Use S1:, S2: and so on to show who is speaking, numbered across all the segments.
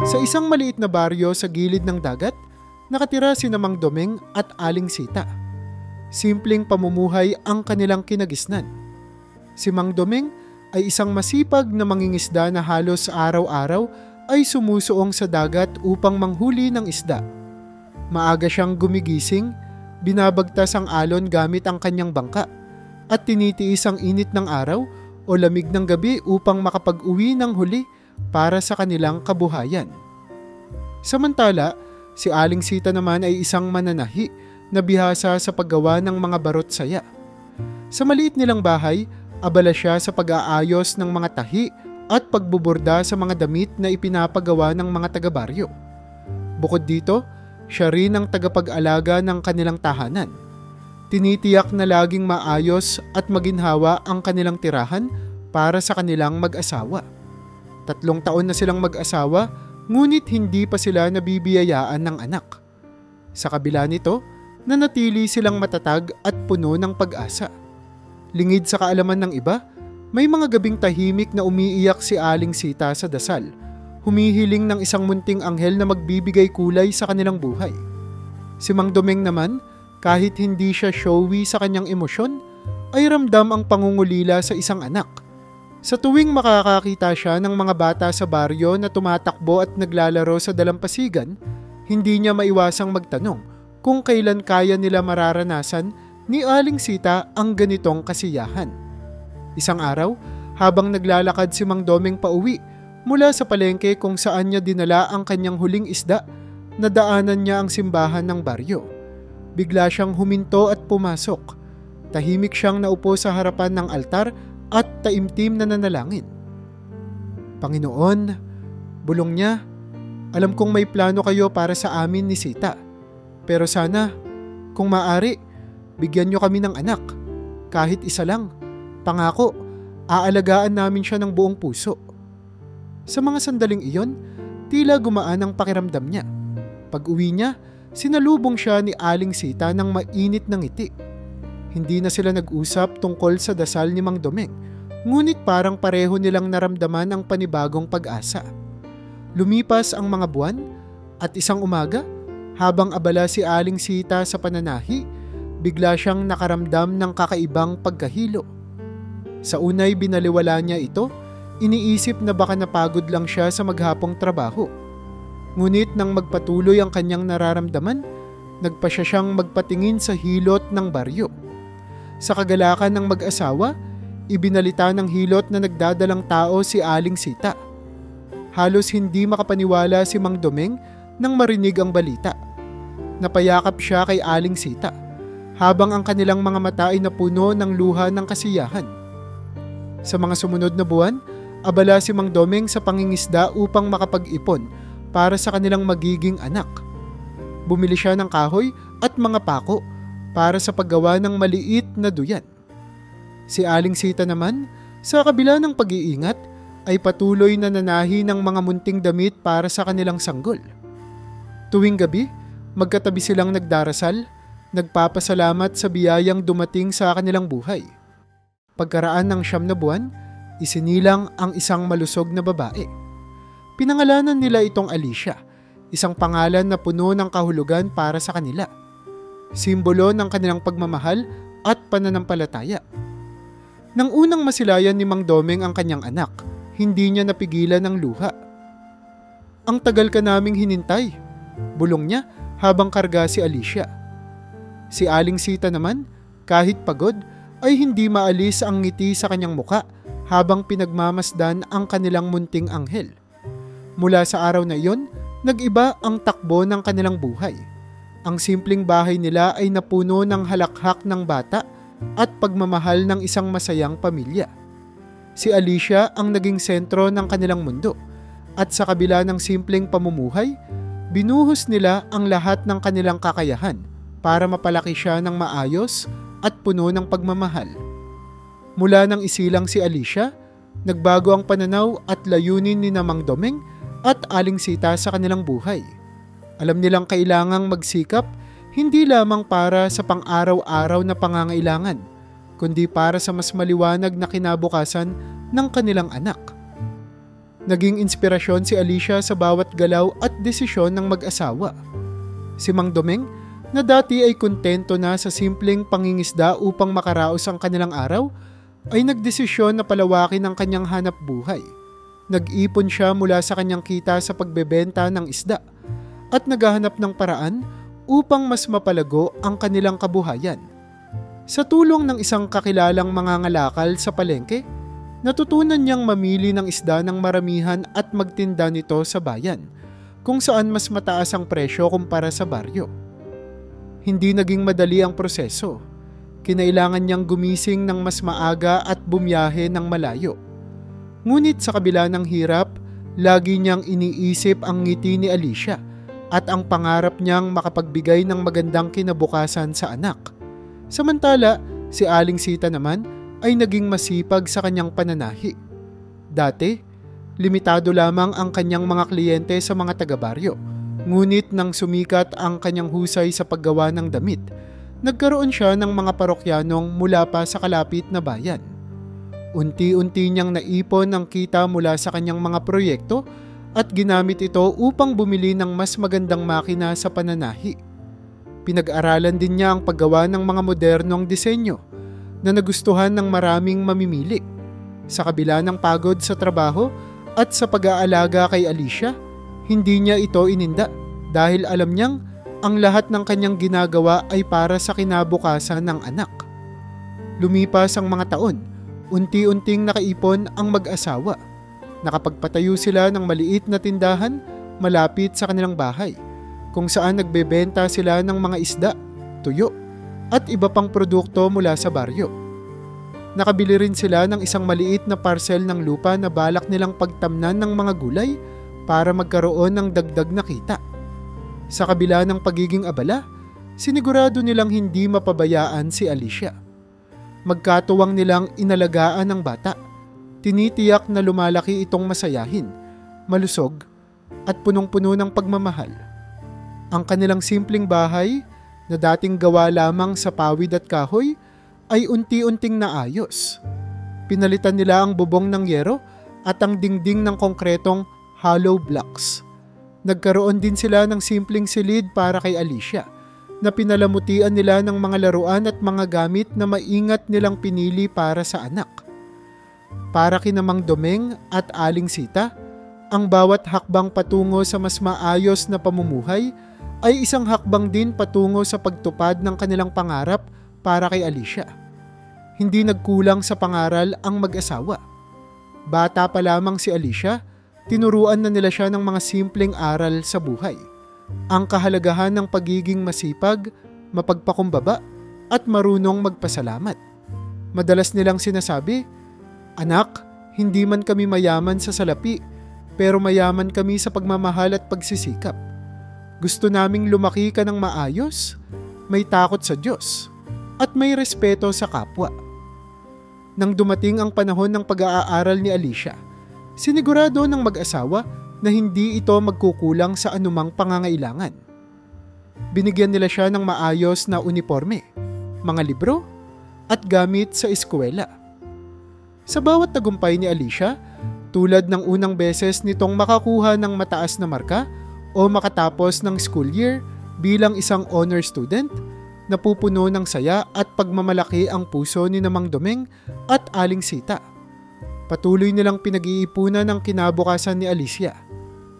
S1: Sa isang maliit na baryo sa gilid ng dagat, nakatira si Mang Domeng at Aling Sita. Simpleng pamumuhay ang kanilang kinagisnan. Si Mang Domeng ay isang masipag na mangingisda na halos araw-araw ay sumusuong sa dagat upang manghuli ng isda. Maaga siyang gumigising, binabagtas ang alon gamit ang kanyang bangka at tinitiis ang init ng araw o lamig ng gabi upang makapag-uwi ng huli para sa kanilang kabuhayan. Samantala, si Aling Sita naman ay isang mananahi na bihasa sa paggawa ng mga barot saya. Sa maliit nilang bahay, abala siya sa pag-aayos ng mga tahi at pagbuborda sa mga damit na ipinapagawa ng mga taga-baryo. Bukod dito, siya rin ang tagapag-alaga ng kanilang tahanan. Tinitiyak na laging maayos at maginhawa ang kanilang tirahan para sa kanilang mag-asawa. 3 taon na silang mag-asawa, ngunit hindi pa sila nabibiyayaan ng anak. Sa kabila nito, nanatili silang matatag at puno ng pag-asa. Lingid sa kaalaman ng iba, may mga gabing tahimik na umiiyak si Aling Sita sa dasal, humihiling ng isang munting anghel na magbibigay kulay sa kanilang buhay. Si Mang Domeng naman, kahit hindi siya showy sa kanyang emosyon, ay ramdam ang pangungulila sa isang anak. Sa tuwing makakakita siya ng mga bata sa baryo na tumatakbo at naglalaro sa dalampasigan, hindi niya maiwasang magtanong kung kailan kaya nila mararanasan ni Aling Sita ang ganitong kasiyahan. Isang araw, habang naglalakad si Mang Domeng pauwi mula sa palengke kung saan niya dinala ang kanyang huling isda, nadaanan niya ang simbahan ng baryo. Bigla siyang huminto at pumasok. Tahimik siyang naupo sa harapan ng altar at taimtim na nanalangin. Panginoon, bulong niya, alam kong may plano kayo para sa amin ni Sita. Pero sana, kung maaari, bigyan niyo kami ng anak. Kahit isa lang. Pangako, aalagaan namin siya ng buong puso. Sa mga sandaling iyon, tila gumaan ang pakiramdam niya. Pag-uwi niya, sinalubong siya ni Aling Sita ng mainit na ngiti. Hindi na sila nag-usap tungkol sa dasal ni Mang Domeng, ngunit parang pareho nilang naramdaman ang panibagong pag-asa. Lumipas ang mga buwan at isang umaga, habang abala si Aling Sita sa pananahi, bigla siyang nakaramdam ng kakaibang pagkahilo. Sa unay binaliwala niya ito, iniisip na baka napagod lang siya sa maghapong trabaho. Ngunit nang magpatuloy ang kanyang nararamdaman, nagpasya siyang magpatingin sa hilot ng baryo. Sa kagalakan ng mag-asawa, ibinalita ng hilot na nagdadalang tao si Aling Sita. Halos hindi makapaniwala si Mang Domeng nang marinig ang balita. Napayakap siya kay Aling Sita, habang ang kanilang mga mata ay napuno ng luha ng kasiyahan. Sa mga sumunod na buwan, abala si Mang Domeng sa pangingisda upang makapag-ipon para sa kanilang magiging anak. Bumili siya ng kahoy at mga pako para sa paggawa ng maliit na duyan. Si Aling Sita naman, sa kabila ng pag-iingat, ay patuloy na nanahi ng mga munting damit para sa kanilang sanggol. Tuwing gabi, magkatabi silang nagdarasal, nagpapasalamat sa biyayang dumating sa kanilang buhay. Pagkaraan ng 9 na buwan, isinilang ang isang malusog na babae. Pinangalanan nila itong Alicia, isang pangalan na puno ng kahulugan para sa kanila. Simbolo ng kanilang pagmamahal at pananampalataya. Nang unang masilayan ni Mang Domeng ang kanyang anak, hindi niya napigilan ang luha. Ang tagal ka naming hinintay, bulong niya habang karga si Alicia. Si Aling Sita naman, kahit pagod, ay hindi maalis ang ngiti sa kanyang muka habang pinagmamasdan ang kanilang munting anghel. Mula sa araw na iyon, nag-iba ang takbo ng kanilang buhay. Ang simpleng bahay nila ay napuno ng halakhak ng bata at pagmamahal ng isang masayang pamilya. Si Alicia ang naging sentro ng kanilang mundo at sa kabila ng simpleng pamumuhay, binuhos nila ang lahat ng kanilang kakayahan para mapalaki siya ng maayos at puno ng pagmamahal. Mula nang isilang si Alicia, nagbago ang pananaw at layunin ni Mang Domeng at Aling Sita sa kanilang buhay. Alam nilang kailangang magsikap hindi lamang para sa pang-araw-araw na pangangailangan, kundi para sa mas maliwanag na kinabukasan ng kanilang anak. Naging inspirasyon si Alicia sa bawat galaw at desisyon ng mag-asawa. Si Mang Domeng, na dati ay kontento na sa simpleng pangingisda upang makaraos ang kanilang araw, ay nagdesisyon na palawakin ang kanyang hanap buhay. Nag-ipon siya mula sa kanyang kita sa pagbebenta ng isda at naghahanap ng paraan upang mas mapalago ang kanilang kabuhayan. Sa tulong ng isang kakilalang mangangalakal sa palengke, natutunan niyang mamili ng isda ng maramihan at magtinda nito sa bayan, kung saan mas mataas ang presyo kumpara sa baryo. Hindi naging madali ang proseso. Kinailangan niyang gumising ng mas maaga at bumiyahe ng malayo. Ngunit sa kabila ng hirap, lagi niyang iniisip ang ngiti ni Alicia at ang pangarap niyang makapagbigay ng magandang kinabukasan sa anak. Samantala, si Aling Sita naman ay naging masipag sa kanyang pananahi. Dati, limitado lamang ang kanyang mga kliyente sa mga taga-baryo. Ngunit nang sumikat ang kanyang husay sa paggawa ng damit, nagkaroon siya ng mga parokyanong mula pa sa kalapit na bayan. Unti-unti niyang naipon ang kita mula sa kanyang mga proyekto at ginamit ito upang bumili ng mas magandang makina sa pananahi. Pinag-aralan din niya ang paggawa ng mga modernong disenyo na nagustuhan ng maraming mamimili. Sa kabila ng pagod sa trabaho at sa pag-aalaga kay Alicia, hindi niya ito ininda dahil alam niyang ang lahat ng kanyang ginagawa ay para sa kinabukasan ng anak. Lumipas ang mga taon, unti-unting nakaipon ang mag-asawa. Nakapagpatayo sila ng maliit na tindahan malapit sa kanilang bahay, kung saan nagbebenta sila ng mga isda, tuyo, at iba pang produkto mula sa baryo. Nakabili rin sila ng isang maliit na parcel ng lupa na balak nilang pagtamnan ng mga gulay para magkaroon ng dagdag na kita. Sa kabila ng pagiging abala, sinigurado nilang hindi mapabayaan si Alicia. Magkatuwang nilang inalagaan ang bata. Tinitiyak na lumalaki itong masayahin, malusog, at punong-puno ng pagmamahal. Ang kanilang simpleng bahay, na dating gawa lamang sa pawid at kahoy, ay unti-unting naayos. Pinalitan nila ang bubong ng yero at ang dingding ng konkretong hollow blocks. Nagkaroon din sila ng simpleng silid para kay Alicia, na pinalamutian nila ng mga laruan at mga gamit na maingat nilang pinili para sa anak. Para kina Mang Domeng at Aling Sita, ang bawat hakbang patungo sa mas maayos na pamumuhay ay isang hakbang din patungo sa pagtupad ng kanilang pangarap para kay Alicia. Hindi nagkulang sa pangaral ang mag-asawa. Bata pa lamang si Alicia, tinuruan na nila siya ng mga simpleng aral sa buhay. Ang kahalagahan ng pagiging masipag, mapagpakumbaba, at marunong magpasalamat. Madalas nilang sinasabi, "Anak, hindi man kami mayaman sa salapi, pero mayaman kami sa pagmamahal at pagsisikap. Gusto naming lumaki ka ng maayos, may takot sa Diyos, at may respeto sa kapwa." Nang dumating ang panahon ng pag-aaral ni Alicia, sinigurado ng mag-asawa na hindi ito magkukulang sa anumang pangangailangan. Binigyan nila siya ng maayos na uniforme, mga libro, at gamit sa eskwela. Sa bawat tagumpay ni Alicia, tulad ng unang beses nitong makakuha ng mataas na marka o makatapos ng school year bilang isang honor student, napupuno ng saya at pagmamalaki ang puso ni Mang Domeng at Aling Sita. Patuloy nilang pinag-iipunan ang kinabukasan ni Alicia.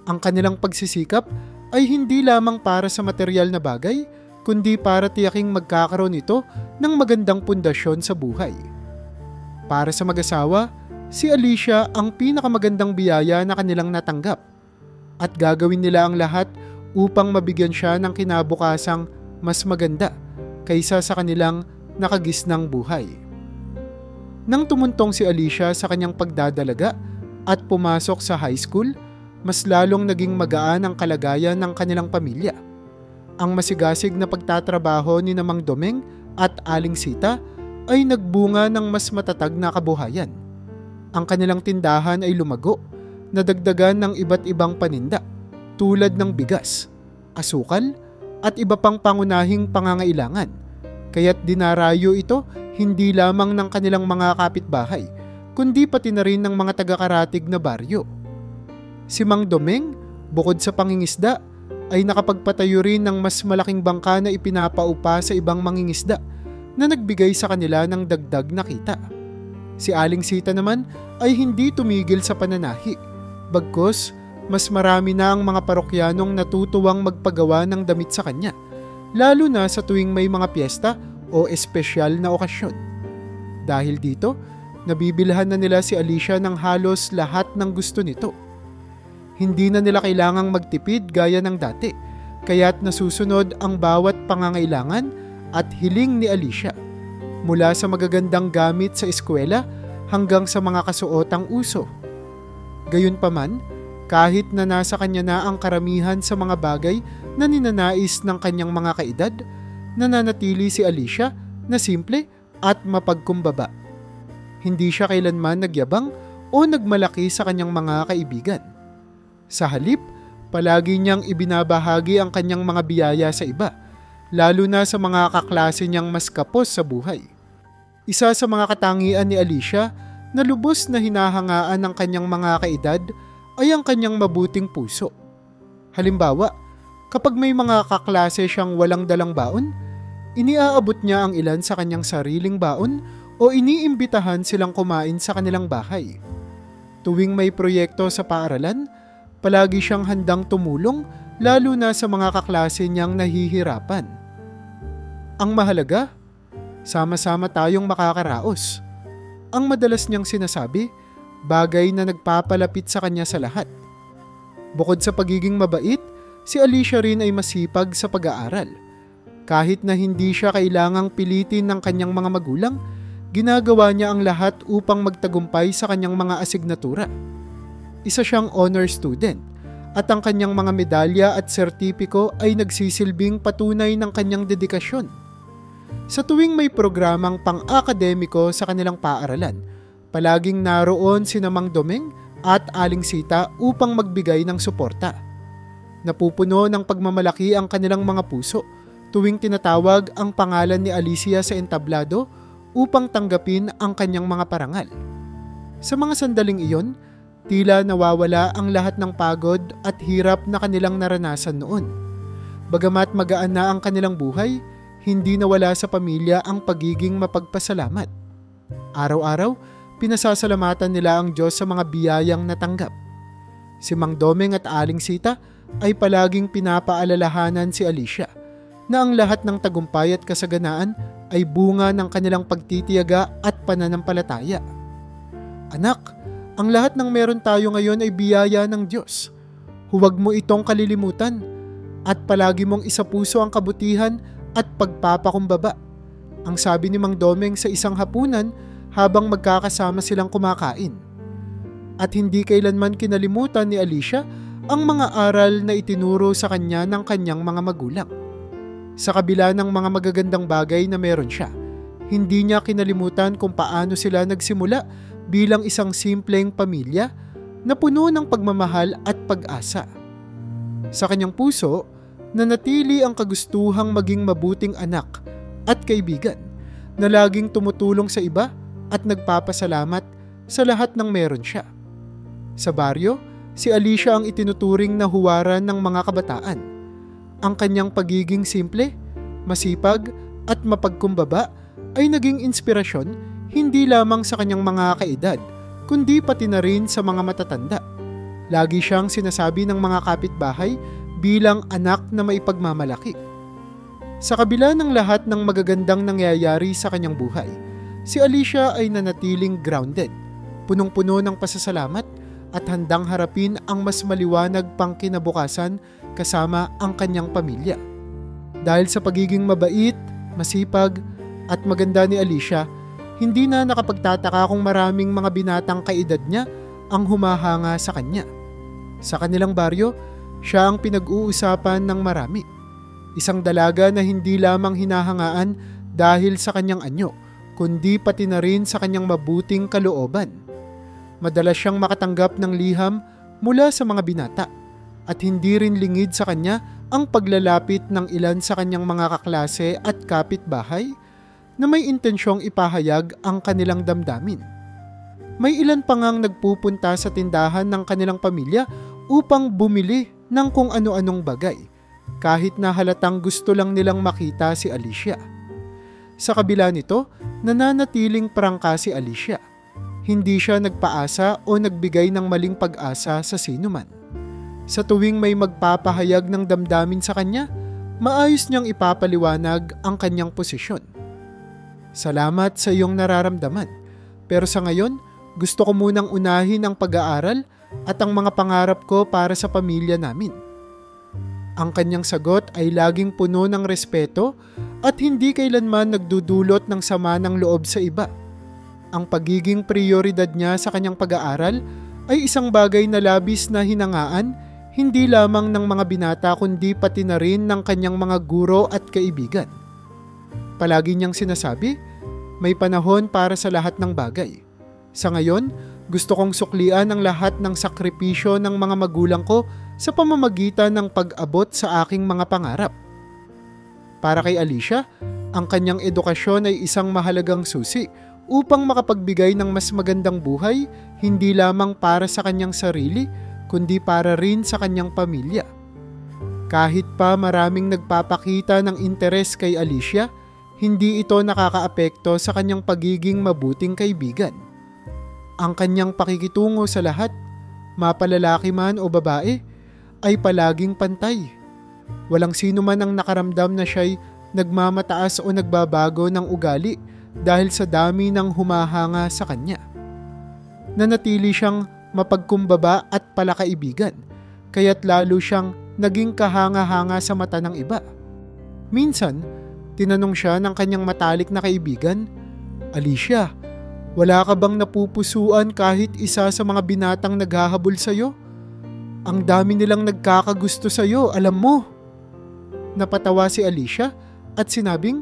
S1: Ang kanilang pagsisikap ay hindi lamang para sa material na bagay, kundi para tiyaking magkakaroon ito ng magandang pundasyon sa buhay. Para sa mag-asawa, si Alicia ang pinakamagandang biyaya na kanilang natanggap, at gagawin nila ang lahat upang mabigyan siya ng kinabukasang mas maganda kaysa sa kanilang nakagisnang buhay. Nang tumuntong si Alicia sa kanyang pagdadalaga at pumasok sa high school, mas lalong naging magaan ang kalagayan ng kanilang pamilya. Ang masigasig na pagtatrabaho ni Mang Domeng at Aling Sita ay nagbunga ng mas matatag na kabuhayan. Ang kanilang tindahan ay lumago, nadagdagan ng iba't ibang paninda tulad ng bigas, asukal, at iba pang pangunahing pangangailangan, kaya't dinarayo ito hindi lamang ng kanilang mga kapitbahay, kundi pati na rin ng mga taga-karatig na baryo. Si Mang Domeng, bukod sa pangingisda, ay nakapagpatayo rin ng mas malaking bangka na ipinapaupa sa ibang mangingisda na nagbigay sa kanila ng dagdag na kita. Si Aling Sita naman ay hindi tumigil sa pananahi, bagkus mas marami na ang mga parokyanong natutuwang magpagawa ng damit sa kanya, lalo na sa tuwing may mga piyesta o espesyal na okasyon. Dahil dito, nabibilhan na nila si Alicia ng halos lahat ng gusto nito. Hindi na nila kailangang magtipid gaya ng dati, kaya't nasusunod ang bawat pangangailangan at hiling ni Alicia, mula sa magagandang gamit sa eskwela hanggang sa mga kasuotang uso. Gayunpaman, kahit na nasa kanya na ang karamihan sa mga bagay na ninanais ng kanyang mga kaedad, nananatili si Alicia na simple at mapagkumbaba. Hindi siya kailanman nagyabang o nagmalaki sa kanyang mga kaibigan. Sa halip, palagi niyang ibinabahagi ang kanyang mga biyaya sa iba, lalo na sa mga kaklase niyang mas kapos sa buhay. Isa sa mga katangian ni Alicia na lubos na hinahangaan ng kanyang mga kaedad ay ang kanyang mabuting puso. Halimbawa, kapag may mga kaklase siyang walang dalang baon, iniaabot niya ang ilan sa kanyang sariling baon o iniimbitahan silang kumain sa kanilang bahay. Tuwing may proyekto sa paaralan, palagi siyang handang tumulong, lalo na sa mga kaklase niyang nahihirapan. Ang mahalaga, sama-sama tayong makakaraos. Ang madalas niyang sinasabi, bagay na nagpapalapit sa kanya sa lahat. Bukod sa pagiging mabait, si Alicia rin ay masipag sa pag-aaral. Kahit na hindi siya kailangang pilitin ng kanyang mga magulang, ginagawa niya ang lahat upang magtagumpay sa kanyang mga asignatura. Isa siyang honor student at ang kanyang mga medalya at sertipiko ay nagsisilbing patunay ng kanyang dedikasyon. Sa tuwing may programang pang-akademiko sa kanilang paaralan, palaging naroon sina Mang Domeng at Aling Sita upang magbigay ng suporta. Napupuno ng pagmamalaki ang kanilang mga puso tuwing tinatawag ang pangalan ni Alicia sa entablado upang tanggapin ang kanyang mga parangal. Sa mga sandaling iyon, tila nawawala ang lahat ng pagod at hirap na kanilang naranasan noon. Bagamat magaan na ang kanilang buhay, hindi nawala sa pamilya ang pagiging mapagpasalamat. Araw-araw, pinasasalamatan nila ang Diyos sa mga biyayang natanggap. Si Mang Domeng at Aling Sita ay palaging pinapaalalahanan si Alicia na ang lahat ng tagumpay at kasaganaan ay bunga ng kanilang pagtitiyaga at pananampalataya. Anak, ang lahat ng meron tayo ngayon ay biyaya ng Diyos. Huwag mo itong kalilimutan at palagi mong isapuso ang kabutihan at pagpapakumbaba. Ang sabi ni Mang Domeng sa isang hapunan habang magkakasama silang kumakain. At hindi kailanman kinalimutan ni Alicia ang mga aral na itinuro sa kanya ng kanyang mga magulang. Sa kabila ng mga magagandang bagay na meron siya, hindi niya kinalimutan kung paano sila nagsimula bilang isang simpleng pamilya na puno ng pagmamahal at pag-asa. Sa kanyang puso, nanatili ang kagustuhang maging mabuting anak at kaibigan na laging tumutulong sa iba at nagpapasalamat sa lahat ng meron siya. Sa baryo, si Alicia ang itinuturing na huwaran ng mga kabataan. Ang kanyang pagiging simple, masipag at mapagkumbaba ay naging inspirasyon hindi lamang sa kanyang mga kaedad, kundi pati na rin sa mga matatanda. Lagi siyang sinasabi ng mga kapitbahay bilang anak na maipagmamalaki. Sa kabila ng lahat ng magagandang nangyayari sa kanyang buhay, si Alicia ay nanatiling grounded, punong-puno ng pasasalamat at handang harapin ang mas maliwanag pang kinabukasan kasama ang kanyang pamilya. Dahil sa pagiging mabait, masipag at maganda ni Alicia, hindi na nakapagtataka kung maraming mga binatang kaedad niya ang humahanga sa kanya. Sa kanilang baryo, siya ang pinag-uusapan ng marami. Isang dalaga na hindi lamang hinahangaan dahil sa kanyang anyo, kundi pati na rin sa kanyang mabuting kalooban. Madalas siyang makatanggap ng liham mula sa mga binata at hindi rin lingid sa kanya ang paglalapit ng ilan sa kanyang mga kaklase at kapitbahay na may intensyong ipahayag ang kanilang damdamin. May ilan pa ngang nagpupunta sa tindahan ng kanilang pamilya upang bumili ng kung ano-anong bagay kahit na halatang gusto lang nilang makita si Alicia. Sa kabila nito, nananatiling prangka si Alicia. Hindi siya nagpaasa o nagbigay ng maling pag-asa sa sinuman. Sa tuwing may magpapahayag ng damdamin sa kanya, maayos niyang ipapaliwanag ang kanyang posisyon. Salamat sa iyong nararamdaman, pero sa ngayon, gusto ko munang unahin ang pag-aaral at ang mga pangarap ko para sa pamilya namin. Ang kanyang sagot ay laging puno ng respeto at hindi kailanman nagdudulot ng sama ng loob sa iba. Ang pagiging prioridad niya sa kanyang pag-aaral ay isang bagay na labis na hinangaan hindi lamang ng mga binata kundi pati na rin ng kanyang mga guro at kaibigan. Palagi niyang sinasabi, may panahon para sa lahat ng bagay. Sa ngayon, gusto kong suklian ang lahat ng sakripisyo ng mga magulang ko sa pamamagitan ng pag-abot sa aking mga pangarap. Para kay Alicia, ang kanyang edukasyon ay isang mahalagang susi upang makapagbigay ng mas magandang buhay hindi lamang para sa kanyang sarili kundi para rin sa kanyang pamilya. Kahit pa maraming nagpapakita ng interes kay Alicia, hindi ito nakakaapekto sa kanyang pagiging mabuting kaibigan. Ang kanyang pakikitungo sa lahat, mapalalaki man o babae, ay palaging pantay. Walang sino man ang nakaramdam na siya'y nagmamataas o nagbabago ng ugali dahil sa dami ng humahanga sa kanya. Nanatili siyang mapagkumbaba at palakaibigan, kaya't lalo siyang naging kahanga-hanga sa mata ng iba. Minsan, tinanong siya ng kanyang matalik na kaibigan, Alicia, wala ka bang napupusuan kahit isa sa mga binatang naghahabol sa'yo? Ang dami nilang nagkakagusto sa'yo, alam mo. Napatawa si Alicia at sinabing,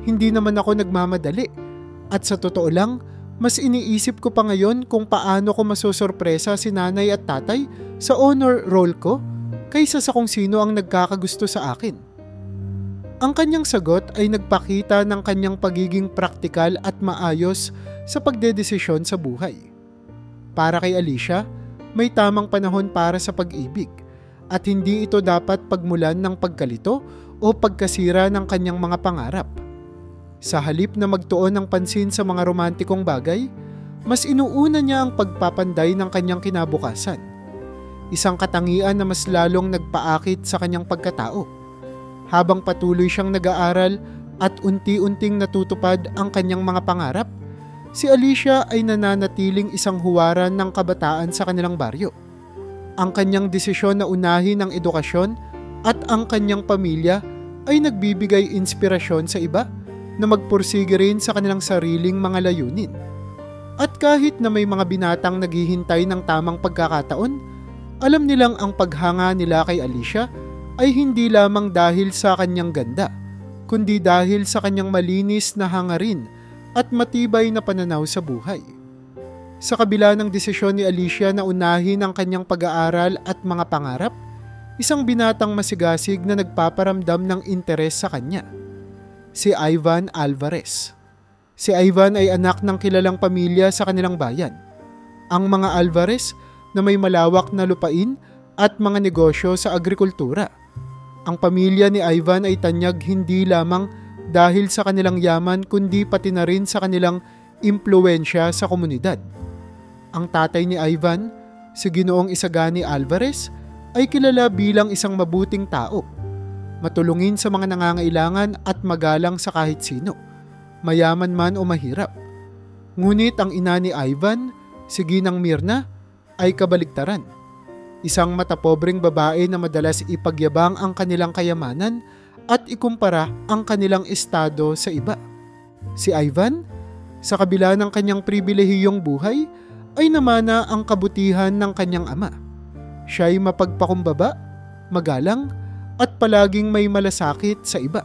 S1: hindi naman ako nagmamadali. At sa totoo lang, mas iniisip ko pa ngayon kung paano ko masosorpresa si nanay at tatay sa honor roll ko kaysa sa kung sino ang nagkakagusto sa akin. Ang kanyang sagot ay nagpakita ng kanyang pagiging praktikal at maayos sa pagdedesisyon sa buhay. Para kay Alicia, may tamang panahon para sa pag-ibig at hindi ito dapat pagmulan ng pagkalito o pagkasira ng kanyang mga pangarap. Sa halip na magtuon ng pansin sa mga romantikong bagay, mas inuuna niya ang pagpapanday ng kanyang kinabukasan. Isang katangian na mas lalong nagpaakit sa kanyang pagkatao. Habang patuloy siyang nag-aaral at unti-unting natutupad ang kanyang mga pangarap, si Alicia ay nananatiling isang huwaran ng kabataan sa kanilang baryo. Ang kanyang desisyon na unahin ang edukasyon at ang kanyang pamilya ay nagbibigay inspirasyon sa iba na magpursige rin sa kanilang sariling mga layunin. At kahit na may mga binatang naghihintay ng tamang pagkakataon, alam nilang ang paghanga nila kay Alicia ay hindi lamang dahil sa kanyang ganda, kundi dahil sa kanyang malinis na hangarin at matibay na pananaw sa buhay. Sa kabila ng desisyon ni Alicia na unahin ang kanyang pag-aaral at mga pangarap, isang binatang masigasig na nagpaparamdam ng interes sa kanya. Si Ivan Alvarez. Si Ivan ay anak ng kilalang pamilya sa kanilang bayan. Ang mga Alvarez na may malawak na lupain at mga negosyo sa agrikultura. Ang pamilya ni Ivan ay tanyag hindi lamang dahil sa kanilang yaman kundi pati na rin sa kanilang impluwensya sa komunidad. Ang tatay ni Ivan, si Ginoong Isagani Alvarez, ay kilala bilang isang mabuting tao. Matulungin sa mga nangangailangan at magalang sa kahit sino, mayaman man o mahirap. Ngunit ang ina ni Ivan, si Ginang Mirna, ay kabaligtaran. Isang matapobreng babae na madalas ipagyabang ang kanilang kayamanan at ikumpara ang kanilang estado sa iba. Si Ivan, sa kabila ng kanyang pribilehiyong buhay, ay namana ang kabutihan ng kanyang ama. Siya ay mapagpakumbaba, magalang, at palaging may malasakit sa iba.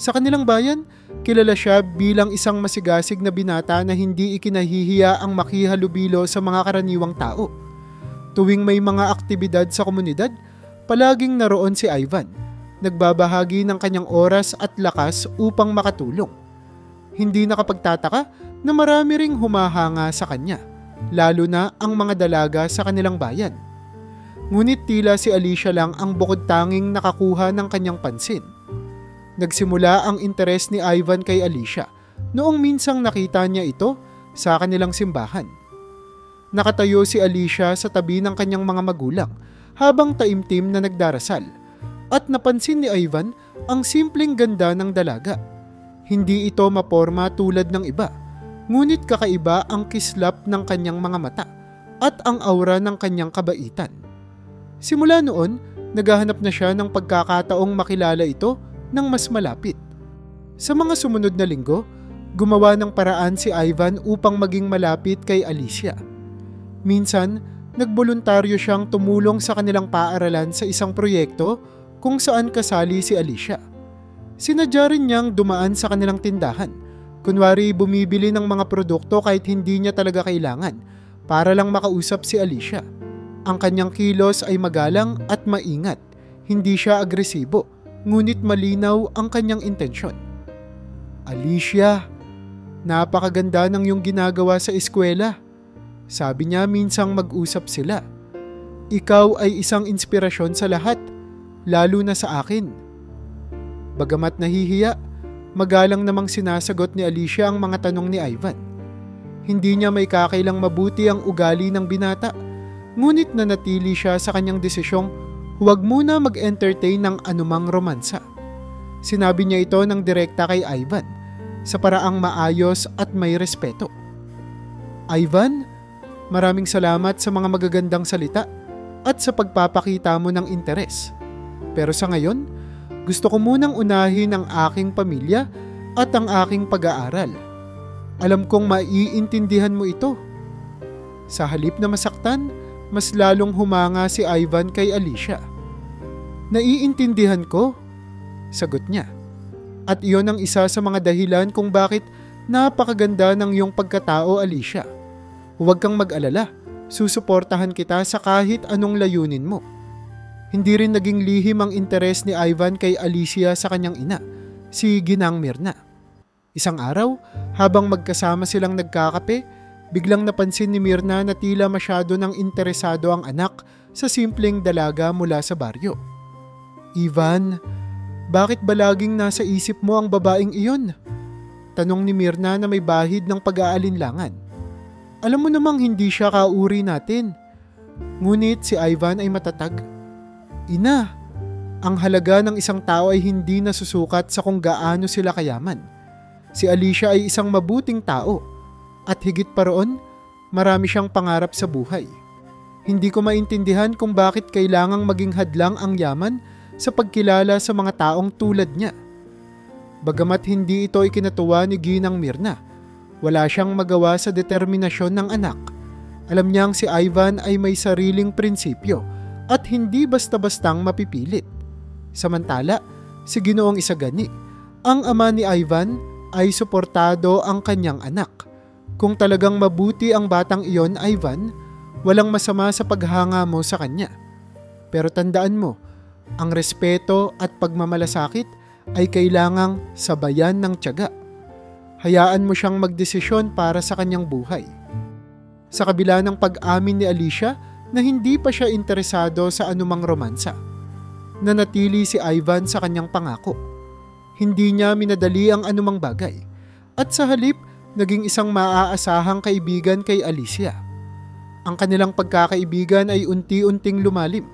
S1: Sa kanilang bayan, kilala siya bilang isang masigasig na binata na hindi ikinahihiya ang makihalubilo sa mga karaniwang tao. Tuwing may mga aktibidad sa komunidad, palaging naroon si Ivan, nagbabahagi ng kanyang oras at lakas upang makatulong. Hindi nakapagtataka na marami ring humahanga sa kanya, lalo na ang mga dalaga sa kanilang bayan. Ngunit tila si Alicia lang ang bukod tanging nakakuha ng kanyang pansin. Nagsimula ang interes ni Ivan kay Alicia noong minsang nakita niya ito sa kanilang simbahan. Nakatayo si Alicia sa tabi ng kanyang mga magulang habang taimtim na nagdarasal at napansin ni Ivan ang simpleng ganda ng dalaga. Hindi ito maporma tulad ng iba, ngunit kakaiba ang kislap ng kanyang mga mata at ang aura ng kanyang kabaitan. Simula noon, naghahanap na siya ng pagkakataong makilala ito ng mas malapit. Sa mga sumunod na linggo, gumawa ng paraan si Ivan upang maging malapit kay Alicia. Minsan, nagboluntaryo siyang tumulong sa kanilang paaralan sa isang proyekto kung saan kasali si Alicia. Sinadya rin niyang dumaan sa kanilang tindahan, kunwari bumibili ng mga produkto kahit hindi niya talaga kailangan para lang makausap si Alicia. Ang kanyang kilos ay magalang at maingat, hindi siya agresibo, ngunit malinaw ang kanyang intensyon. Alicia, napakaganda ng iyong ginagawa sa eskwela. Sabi niya minsang mag-usap sila. Ikaw ay isang inspirasyon sa lahat, lalo na sa akin. Bagamat nahihiya, magalang namang sinasagot ni Alicia ang mga tanong ni Ivan. Hindi niya may kakailang mabuti ang ugali ng binata, ngunit nanatili siya sa kanyang desisyong huwag muna mag-entertain ng anumang romansa. Sinabi niya ito ng direkta kay Ivan, sa paraang maayos at may respeto. Ivan, maraming salamat sa mga magagandang salita at sa pagpapakita mo ng interes. Pero sa ngayon, gusto ko munang unahin ang aking pamilya at ang aking pag-aaral. Alam kong maiintindihan mo ito. Sa halip na masaktan, mas lalong humanga si Ivan kay Alicia. Naiintindihan ko, sagot niya. At iyon ang isa sa mga dahilan kung bakit napakaganda ng iyong pagkatao, Alicia. Huwag kang mag-alala, susuportahan kita sa kahit anong layunin mo. Hindi rin naging lihim ang interes ni Ivan kay Alicia sa kanyang ina, si Ginang Mirna. Isang araw, habang magkasama silang nagkakape, biglang napansin ni Mirna na tila masyado nang interesado ang anak sa simpleng dalaga mula sa baryo. Ivan, bakit ba laging nasa isip mo ang babaeng iyon? Tanong ni Mirna na may bahid ng pag-aalinlangan. Alam mo namang hindi siya kauri natin. Ngunit si Ivan ay matatag. Ina, ang halaga ng isang tao ay hindi nasusukat sa kung gaano sila kayaman. Si Alicia ay isang mabuting tao at higit pa roon, marami siyang pangarap sa buhay. Hindi ko maintindihan kung bakit kailangang maging hadlang ang yaman sa pagkilala sa mga taong tulad niya. Bagamat hindi ito ikinatuwa ni Ginang Mirna, wala siyang magawa sa determinasyon ng anak. Alam niyang si Ivan ay may sariling prinsipyo at hindi basta-bastang mapipilit. Samantala, si Ginoong Isagani, ang ama ni Ivan, ay suportado ang kanyang anak. Kung talagang mabuti ang batang iyon, Ivan, walang masama sa paghanga mo sa kanya. Pero tandaan mo, ang respeto at pagmamalasakit ay kailangang sabayan ng tiyaga. Hayaan mo siyang magdesisyon para sa kanyang buhay. Sa kabila ng pag-amin ni Alicia na hindi pa siya interesado sa anumang romansa, nanatili si Ivan sa kanyang pangako. Hindi niya minadali ang anumang bagay at sa halip naging isang maaasahang kaibigan kay Alicia. Ang kanilang pagkakaibigan ay unti-unting lumalim,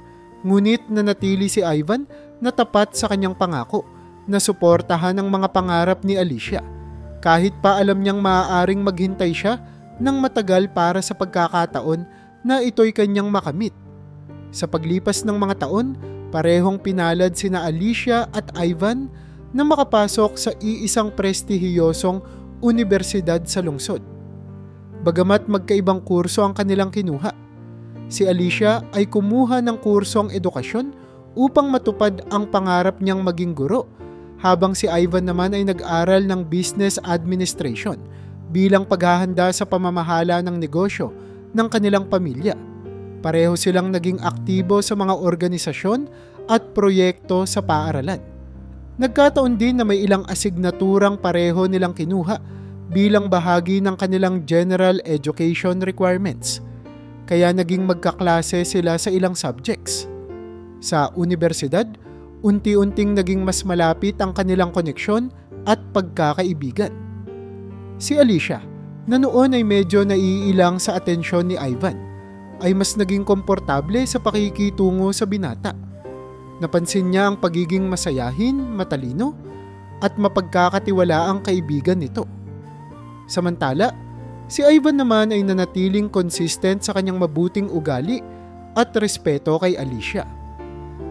S1: ngunit nanatili si Ivan na tapat sa kanyang pangako na suportahan ang mga pangarap ni Alicia, kahit pa alam niyang maaaring maghintay siya ng matagal para sa pagkakataon na ito'y kanyang makamit. Sa paglipas ng mga taon, parehong pinalad sina Alicia at Ivan na makapasok sa iisang prestihiyosong universidad sa lungsod. Bagamat magkaibang kurso ang kanilang kinuha, si Alicia ay kumuha ng kursong edukasyon upang matupad ang pangarap niyang maging guro, habang si Ivan naman ay nag-aral ng business administration bilang paghahanda sa pamamahala ng negosyo ng kanilang pamilya. Pareho silang naging aktibo sa mga organisasyon at proyekto sa paaralan. Nagkataon din na may ilang asignaturang pareho nilang kinuha bilang bahagi ng kanilang general education requirements. kaya naging magkaklase sila sa ilang subjects. Sa universidad, unti-unting naging mas malapit ang kanilang koneksyon at pagkakaibigan. Si Alicia, na noon ay medyo naiilang sa atensyon ni Ivan, ay mas naging komportable sa pakikitungo sa binata. Napansin niya ang pagiging masayahin, matalino, at mapagkakatiwalaang kaibigan nito. Samantala, si Ivan naman ay nanatiling consistent sa kanyang mabuting ugali at respeto kay Alicia.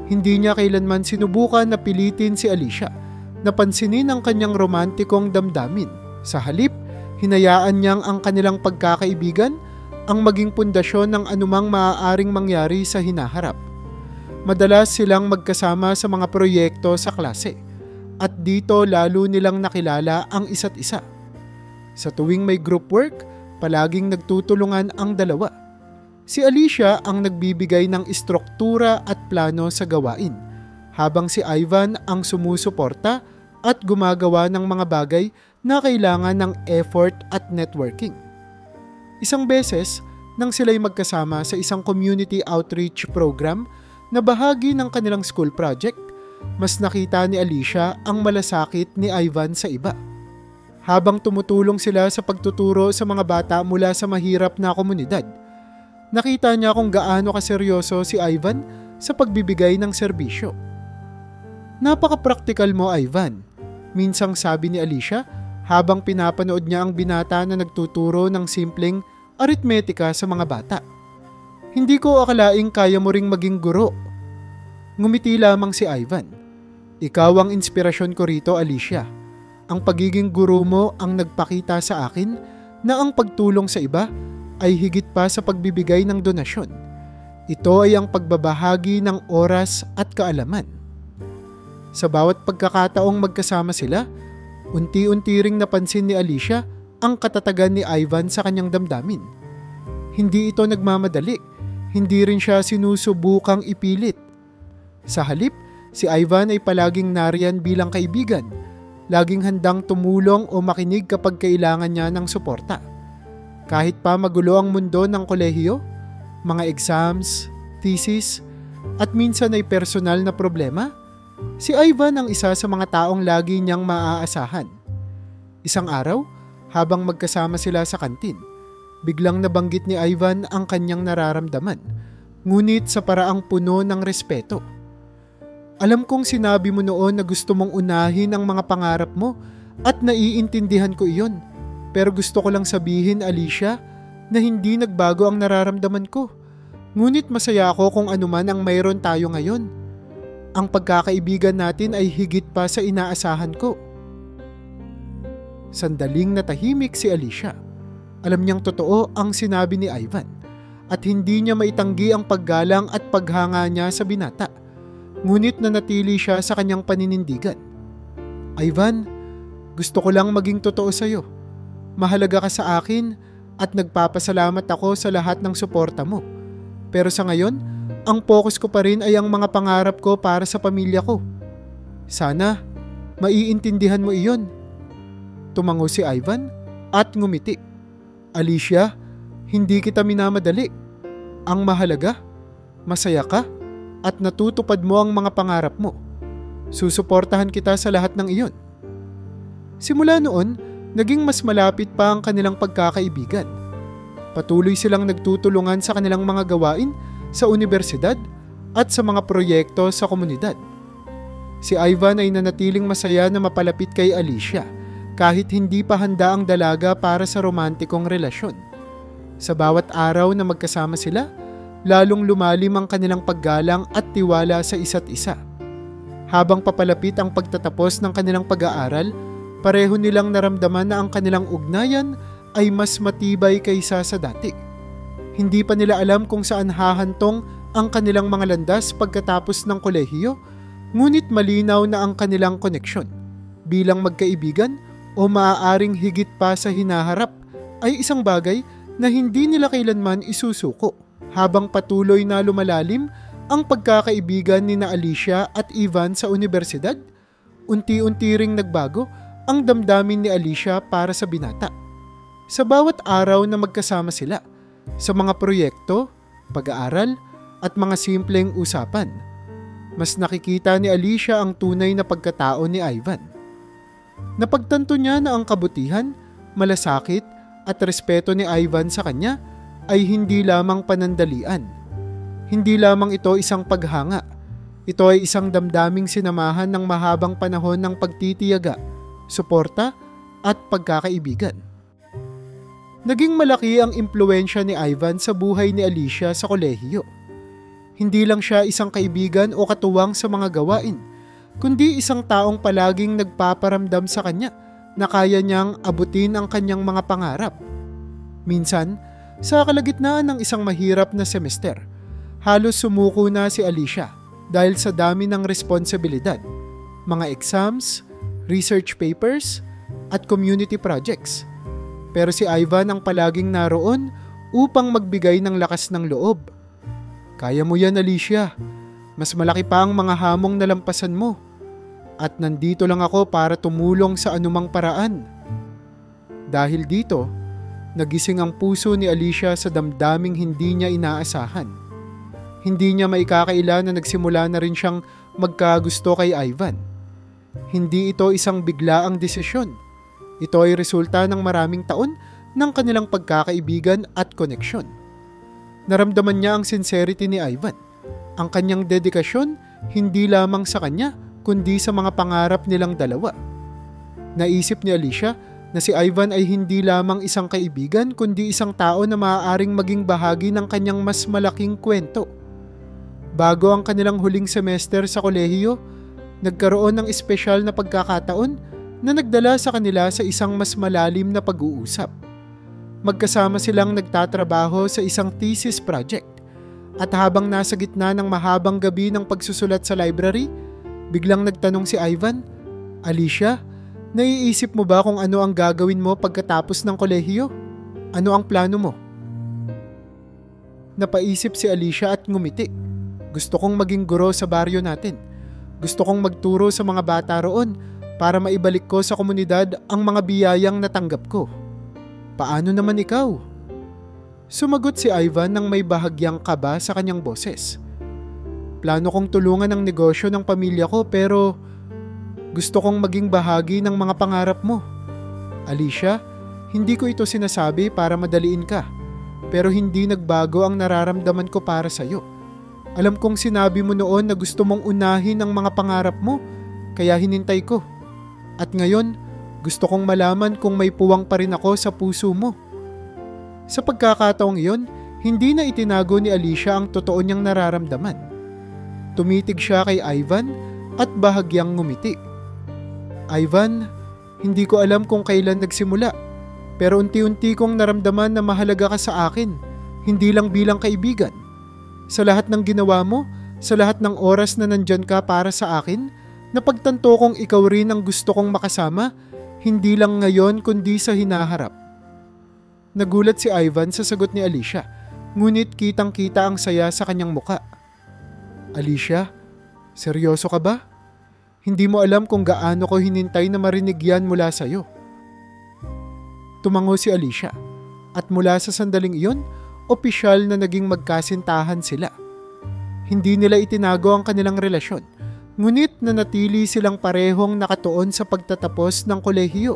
S1: Hindi niya kailanman sinubukan na pilitin si Alicia na pansinin ang kanyang romantikong damdamin. Sa halip, hinayaan niyang ang kanilang pagkakaibigan ang maging pundasyon ng anumang maaaring mangyari sa hinaharap. Madalas silang magkasama sa mga proyekto sa klase at dito lalo nilang nakilala ang isa't isa. Sa tuwing may group work, palaging nagtutulungan ang dalawa. Si Alicia ang nagbibigay ng istruktura at plano sa gawain, habang si Ivan ang sumusuporta at gumagawa ng mga bagay na kailangan ng effort at networking. Isang beses, nang sila'y magkasama sa isang community outreach program na bahagi ng kanilang school project, mas nakita ni Alicia ang malasakit ni Ivan sa iba. Habang tumutulong sila sa pagtuturo sa mga bata mula sa mahirap na komunidad, nakita niya kung gaano kaseryoso si Ivan sa pagbibigay ng serbisyo. "Napaka-praktikal mo, Ivan," minsang sabi ni Alicia habang pinapanood niya ang binata na nagtuturo ng simpleng aritmetika sa mga bata. "Hindi ko akalaing kaya mo ring maging guro." Ngumiti lamang si Ivan. "Ikaw ang inspirasyon ko rito, Alicia. Ang pagiging guro mo ang nagpakita sa akin na ang pagtulong sa iba ay higit pa sa pagbibigay ng donasyon. Ito ay ang pagbabahagi ng oras at kaalaman." Sa bawat pagkakataong magkasama sila, unti-unti ring napansin ni Alicia ang katatagan ni Ivan sa kanyang damdamin. Hindi ito nagmamadali, hindi rin siya sinusubukang ipilit. Sa halip, si Ivan ay palaging nariyan bilang kaibigan, laging handang tumulong o makinig kapag kailangan niya ng suporta. Kahit pa magulo ang mundo ng kolehiyo, mga exams, thesis, at minsan ay personal na problema, si Ivan ang isa sa mga taong lagi niyang maaasahan. Isang araw, habang magkasama sila sa kantin, biglang nabanggit ni Ivan ang kanyang nararamdaman, ngunit sa paraang puno ng respeto. "Alam kong sinabi mo noon na gusto mong unahin ang mga pangarap mo at naiintindihan ko iyon. Pero gusto ko lang sabihin, Alicia, na hindi nagbago ang nararamdaman ko. Ngunit masaya ako kung anuman ang mayroon tayo ngayon. Ang pagkakaibigan natin ay higit pa sa inaasahan ko." Sandaling natahimik si Alicia. Alam niyang totoo ang sinabi ni Ivan at hindi niya maitanggi ang paggalang at paghanga niya sa binata. Ngunit nanatili siya sa kanyang paninindigan. "Ivan, gusto ko lang maging totoo sa iyo. Mahalaga ka sa akin at nagpapasalamat ako sa lahat ng suporta mo. Pero sa ngayon, ang focus ko pa rin ay ang mga pangarap ko para sa pamilya ko. Sana, maiintindihan mo iyon." Tumango si Ivan at ngumiti. "Alicia, hindi kita minamadali. Ang mahalaga, masaya ka at natutupad mo ang mga pangarap mo. Susuportahan kita sa lahat ng iyon." Simula noon, naging mas malapit pa ang kanilang pagkakaibigan. Patuloy silang nagtutulungan sa kanilang mga gawain sa unibersidad at sa mga proyekto sa komunidad. Si Ivan ay nanatiling masaya na mapalapit kay Alicia kahit hindi pa handa ang dalaga para sa romantikong relasyon. Sa bawat araw na magkasama sila, lalong lumalim ang kanilang paggalang at tiwala sa isa't isa. Habang papalapit ang pagtatapos ng kanilang pag-aaral, pareho nilang naramdaman na ang kanilang ugnayan ay mas matibay kaysa sa dati. Hindi pa nila alam kung saan hahantong ang kanilang mga landas pagkatapos ng kolehiyo, ngunit malinaw na ang kanilang koneksyon. Bilang magkaibigan o maaaring higit pa sa hinaharap ay isang bagay na hindi nila kailanman isusuko. Habang patuloy na lumalalim ang pagkakaibigan ni na Alicia at Ivan sa unibersidad, unti-unti ring nagbago ang damdamin ni Alicia para sa binata. Sa bawat araw na magkasama sila, sa mga proyekto, pag-aaral, at mga simpleng usapan. Mas nakikita ni Alicia ang tunay na pagkatao ni Ivan. Napagtanto niya na ang kabutihan, malasakit, at respeto ni Ivan sa kanya ay hindi lamang panandalian. Hindi lamang ito isang paghanga. Ito ay isang damdaming sinamahan ng mahabang panahon ng pagtitiyaga, suporta, at pagkakaibigan. Naging malaki ang impluwensya ni Ivan sa buhay ni Alicia sa kolehiyo. Hindi lang siya isang kaibigan o katuwang sa mga gawain, kundi isang taong palaging nagpaparamdam sa kanya na kaya niyang abutin ang kanyang mga pangarap. Minsan, sa kalagitnaan ng isang mahirap na semester, halos sumuko na si Alicia dahil sa dami ng responsibilidad, mga exams, research papers, at community projects. Pero si Ivan ang palaging naroon upang magbigay ng lakas ng loob. Kaya mo yan, Alicia. Mas malaki pa ang mga hamong nalampasan mo. At nandito lang ako para tumulong sa anumang paraan. Dahil dito, nagising ang puso ni Alicia sa damdaming hindi niya inaasahan. Hindi niya maikakaila na nagsimula na rin siyang magkagusto kay Ivan. Hindi ito isang biglaang desisyon. Ito ay resulta ng maraming taon ng kanilang pagkakaibigan at koneksyon. Naramdaman niya ang sincerity ni Ivan, ang kanyang dedikasyon hindi lamang sa kanya kundi sa mga pangarap nilang dalawa. Naisip ni Alicia na si Ivan ay hindi lamang isang kaibigan kundi isang tao na maaaring maging bahagi ng kanyang mas malaking kwento. Bago ang kanilang huling semester sa kolehiyo, nagkaroon ng espesyal na pagkakataon na nagdala sa kanila sa isang mas malalim na pag-uusap. Magkasama silang nagtatrabaho sa isang thesis project at habang nasa gitna ng mahabang gabi ng pagsusulat sa library, biglang nagtanong si Ivan, "Alicia, naiisip mo ba kung ano ang gagawin mo pagkatapos ng kolehiyo? Ano ang plano mo?" Napaisip si Alicia at ngumiti. "Gusto kong maging guro sa baryo natin. Gusto kong magturo sa mga bata roon para maibalik ko sa komunidad ang mga biyayang natanggap ko. Paano naman ikaw?" Sumagot si Ivan nang may bahagyang kaba sa kanyang boses. "Plano kong tulungan ang negosyo ng pamilya ko pero gusto kong maging bahagi ng mga pangarap mo. Alicia, hindi ko ito sinasabi para madaliin ka, pero hindi nagbago ang nararamdaman ko para sa'yo. Alam kong sinabi mo noon na gusto mong unahin ang mga pangarap mo, kaya hinintay ko. At ngayon, gusto kong malaman kung may puwang pa rin ako sa puso mo." Sa pagkakataong iyon, hindi na itinago ni Alicia ang totoo niyang nararamdaman. Tumitig siya kay Ivan at bahagyang ngumiti. "Ivan, hindi ko alam kung kailan nagsimula, pero unti-unti kong naramdaman na mahalaga ka sa akin, hindi lang bilang kaibigan. Sa lahat ng ginawa mo, sa lahat ng oras na nandyan ka para sa akin, napagtanto kong ikaw rin ang gusto kong makasama, hindi lang ngayon kundi sa hinaharap." Nagulat si Ivan sa sagot ni Alicia, ngunit kitang-kita ang saya sa kanyang muka. "Alicia, seryoso ka ba? Hindi mo alam kung gaano ko hinintay na marinig yan mula sa'yo." Tumango si Alicia, at mula sa sandaling iyon, opisyal na naging magkasintahan sila. Hindi nila itinago ang kanilang relasyon, ngunit nanatili silang parehong nakatuon sa pagtatapos ng kolehiyo.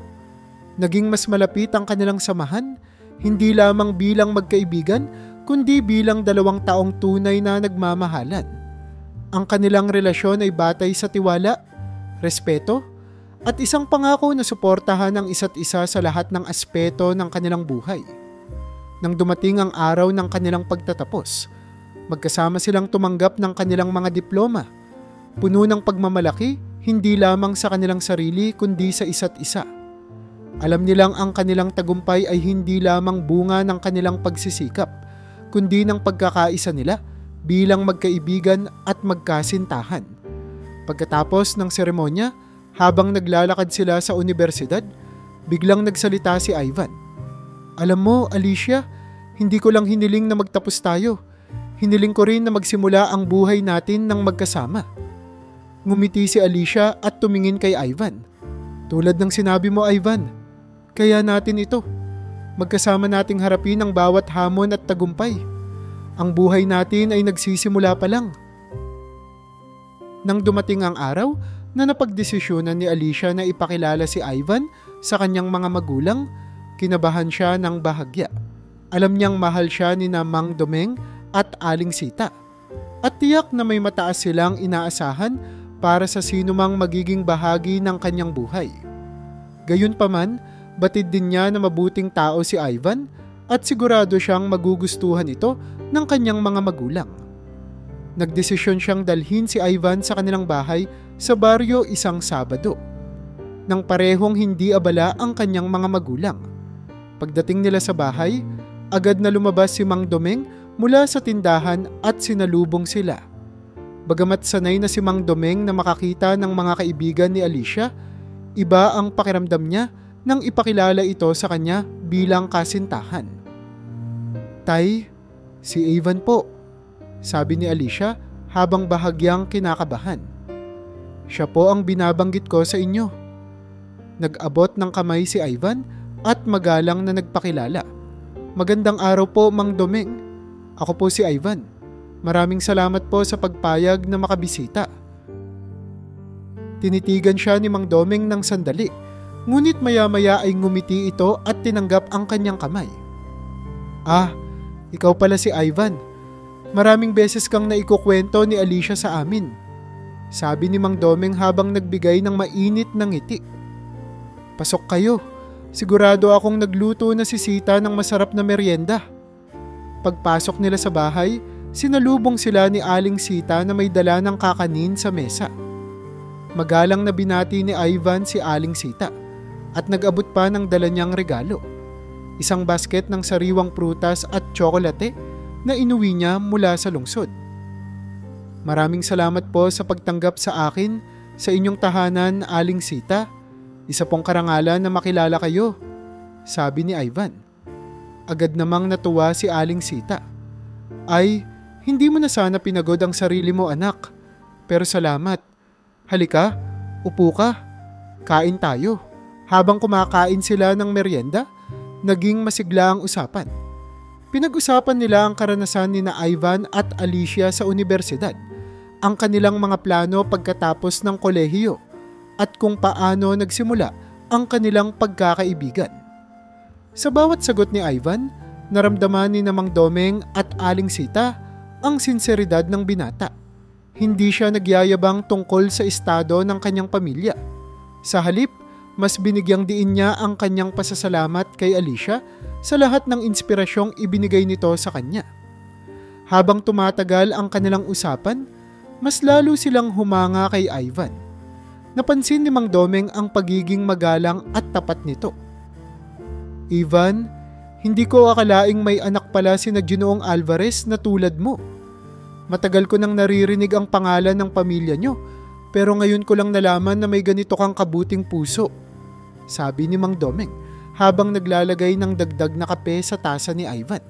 S1: Naging mas malapit ang kanilang samahan, hindi lamang bilang magkaibigan, kundi bilang 2 taong tunay na nagmamahalan. Ang kanilang relasyon ay batay sa tiwala, respeto, at isang pangako na suportahan ang isa't isa sa lahat ng aspeto ng kanilang buhay. Nang dumating ang araw ng kanilang pagtatapos, magkasama silang tumanggap ng kanilang mga diploma, puno ng pagmamalaki, hindi lamang sa kanilang sarili kundi sa isa't isa. Alam nilang ang kanilang tagumpay ay hindi lamang bunga ng kanilang pagsisikap, kundi ng pagkakaisa nila bilang magkaibigan at magkasintahan. Pagkatapos ng seremonya, habang naglalakad sila sa universidad, biglang nagsalita si Ivan. "Alam mo, Alicia, hindi ko lang hiniling na magtapos tayo. Hiniling ko rin na magsimula ang buhay natin ng magkasama." Ngumiti si Alicia at tumingin kay Ivan. "Tulad ng sinabi mo, Ivan, kaya natin ito. Magkasama nating harapin ang bawat hamon at tagumpay. Ang buhay natin ay nagsisimula pa lang. Nang dumating ang araw na napagdesisyonan ni Alicia na ipakilala si Ivan sa kanyang mga magulang, kinabahan siya ng bahagya. Alam niyang mahal siya ni na Mang Domeng at Aling Sita. At tiyak na may mataas silang inaasahan para sa sinumang magiging bahagi ng kanyang buhay. Gayunpaman, batid din niya na mabuting tao si Ivan at sigurado siyang magugustuhan ito ng kanyang mga magulang. Nagdesisyon siyang dalhin si Ivan sa kanilang bahay sa baryo isang Sabado, nang parehong hindi abala ang kanyang mga magulang. Pagdating nila sa bahay, agad na lumabas si Mang Domeng mula sa tindahan at sinalubong sila. Bagamat sanay na si Mang Domeng na makakita ng mga kaibigan ni Alicia, iba ang pakiramdam niya nang ipakilala ito sa kanya bilang kasintahan. "Tay, si Ivan po," sabi ni Alicia habang bahagyang kinakabahan. "Siya po ang binabanggit ko sa inyo." Nag-abot ng kamay si Ivan at magalang na nagpakilala. "Magandang araw po, Mang Domeng. Ako po si Ivan. Maraming salamat po sa pagpayag na makabisita." Tinitigan siya ni Mang Domeng ng sandali, ngunit maya-maya ay ngumiti ito at tinanggap ang kanyang kamay. "Ah, ikaw pala si Ivan. Maraming beses kang naikukwento ni Alicia sa amin," sabi ni Mang Domeng habang nagbigay ng mainit na ngiti. "Pasok kayo. Sigurado akong nagluto na si Sita ng masarap na merienda." Pagpasok nila sa bahay, sinalubong sila ni Aling Sita na may dala ng kakanin sa mesa. Magalang na binati ni Ivan si Aling Sita at nag-abot pa ng dala niyang regalo. Isang basket ng sariwang prutas at tsokolate na inuwi niya mula sa lungsod. "Maraming salamat po sa pagtanggap sa akin sa inyong tahanan, Aling Sita. Isa pong karangalan na makilala kayo," sabi ni Ivan. Agad namang natuwa si Aling Sita. "Ay, hindi mo na sana pinagod ang sarili mo, anak. Pero salamat. Halika, upo ka. Kain tayo." Habang kumakain sila ng merienda, naging masigla ang usapan. Pinag-usapan nila ang karanasan ni na Ivan at Alicia sa universidad, ang kanilang mga plano pagkatapos ng kolehiyo, at kung paano nagsimula ang kanilang pagkakaibigan. Sa bawat sagot ni Ivan, naramdaman ni na Mang Domeng at Aling Sita ang sinseridad ng binata. Hindi siya nagyayabang tungkol sa estado ng kanyang pamilya. Sa halip, mas binigyang diin niya ang kanyang pasasalamat kay Alicia sa lahat ng inspirasyong ibinigay nito sa kanya. Habang tumatagal ang kanilang usapan, mas lalo silang humanga kay Ivan. Napansin ni Mang Domeng ang pagiging magalang at tapat nito. "Ivan, hindi ko akalaing may anak pala si Ginoong Alvarez na tulad mo. Matagal ko nang naririnig ang pangalan ng pamilya nyo, pero ngayon ko lang nalaman na may ganito kang kabuting puso," sabi ni Mang Domeng habang naglalagay ng dagdag na kape sa tasa ni Ivan.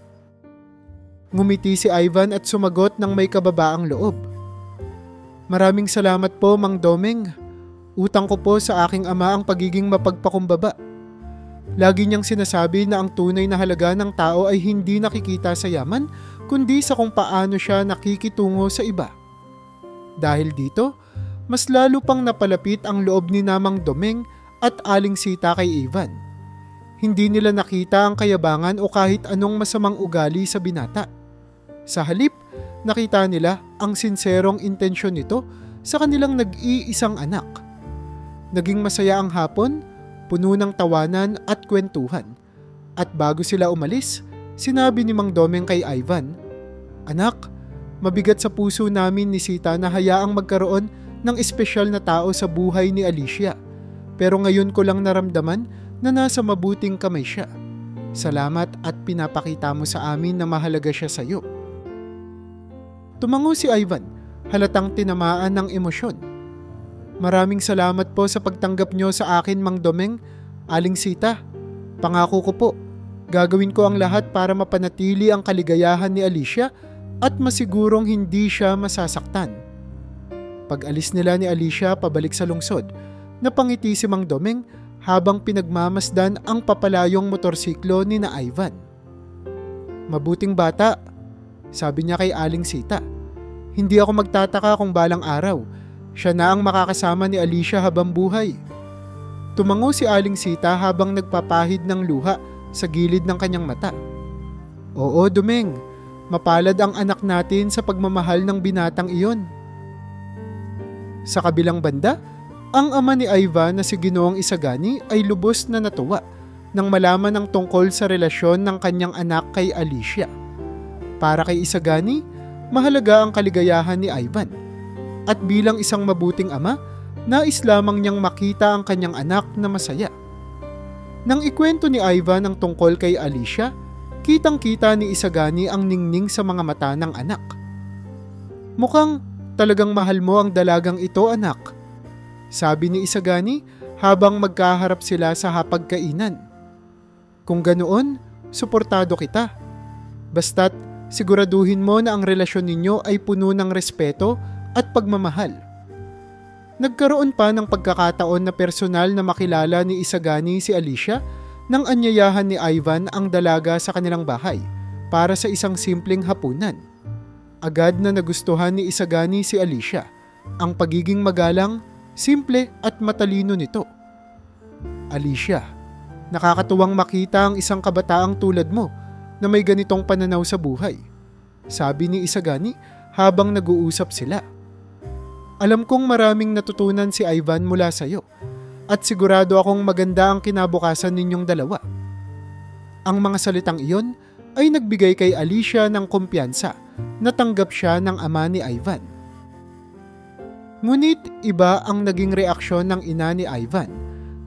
S1: Ngumiti si Ivan at sumagot ng may kababaang loob. "Maraming salamat po, Mang Domeng. Utang ko po sa aking ama ang pagiging mapagpakumbaba. Lagi niyang sinasabi na ang tunay na halaga ng tao ay hindi nakikita sa yaman, kundi sa kung paano siya nakikitungo sa iba. Dahil dito, mas lalo pang napalapit ang loob ni Mang Domeng at Aling Sita kay Ivan. Hindi nila nakita ang kayabangan o kahit anong masamang ugali sa binata. Sa halip, nakita nila ang sinserong intensyon nito sa kanilang nag-iisang anak. Naging masaya ang hapon, puno ng tawanan at kwentuhan. At bago sila umalis, sinabi ni Mang Domeng kay Ivan, "Anak, mabigat sa puso namin ni Sita na hayaang magkaroon ng espesyal na tao sa buhay ni Alicia. Pero ngayon ko lang naramdaman na nasa mabuting kamay siya. Salamat at pinapakita mo sa amin na mahalaga siya sa iyo." Tumango si Ivan, halatang tinamaan ng emosyon. "Maraming salamat po sa pagtanggap niyo sa akin, Mang Domeng, Aling Sita. Pangako ko po, gagawin ko ang lahat para mapanatili ang kaligayahan ni Alicia at masigurong hindi siya masasaktan." Pag alis nila ni Alicia pabalik sa lungsod, napangiti si Mang Domeng habang pinagmamasdan ang papalayong motorsiklo ni na Ivan. "Mabuting bata," sabi niya kay Aling Sita. "Hindi ako magtataka kung balang araw siya na ang makakasama ni Alicia habang buhay." Tumango si Aling Sita habang nagpapahid ng luha sa gilid ng kanyang mata. "Oo, Dumeng, mapalad ang anak natin sa pagmamahal ng binatang iyon." Sa kabilang banda, ang ama ni Ivan na si Ginoong Isagani ay lubos na natuwa nang malaman ang tungkol sa relasyon ng kanyang anak kay Alicia. Para kay Isagani, mahalaga ang kaligayahan ni Ivan. At bilang isang mabuting ama, nais lamang niyang makita ang kanyang anak na masaya. Nang ikwento ni Ivan ang tungkol kay Alicia, kitang-kita ni Isagani ang ningning sa mga mata ng anak. "Mukhang talagang mahal mo ang dalagang ito, anak," sabi ni Isagani habang magkaharap sila sa hapagkainan. "Kung ganoon, suportado kita. Basta't siguraduhin mo na ang relasyon ninyo ay puno ng respeto at pagmamahal." Nagkaroon pa ng pagkakataon na personal na makilala ni Isagani si Alicia nang anyayahan ni Ivan ang dalaga sa kanilang bahay para sa isang simpleng hapunan. Agad na nagustuhan ni Isagani si Alicia, ang pagiging magalang, simple at matalino nito. "Alicia, nakakatuwang makita ang isang kabataang tulad mo na may ganitong pananaw sa buhay," sabi ni Isagani habang nag-uusap sila. "Alam kong maraming natutunan si Ivan mula sa iyo at sigurado akong maganda ang kinabukasan ninyong dalawa." Ang mga salitang iyon ay nagbigay kay Alicia ng kumpiyansa na tanggap siya ng ama ni Ivan. Ngunit iba ang naging reaksyon ng ina ni Ivan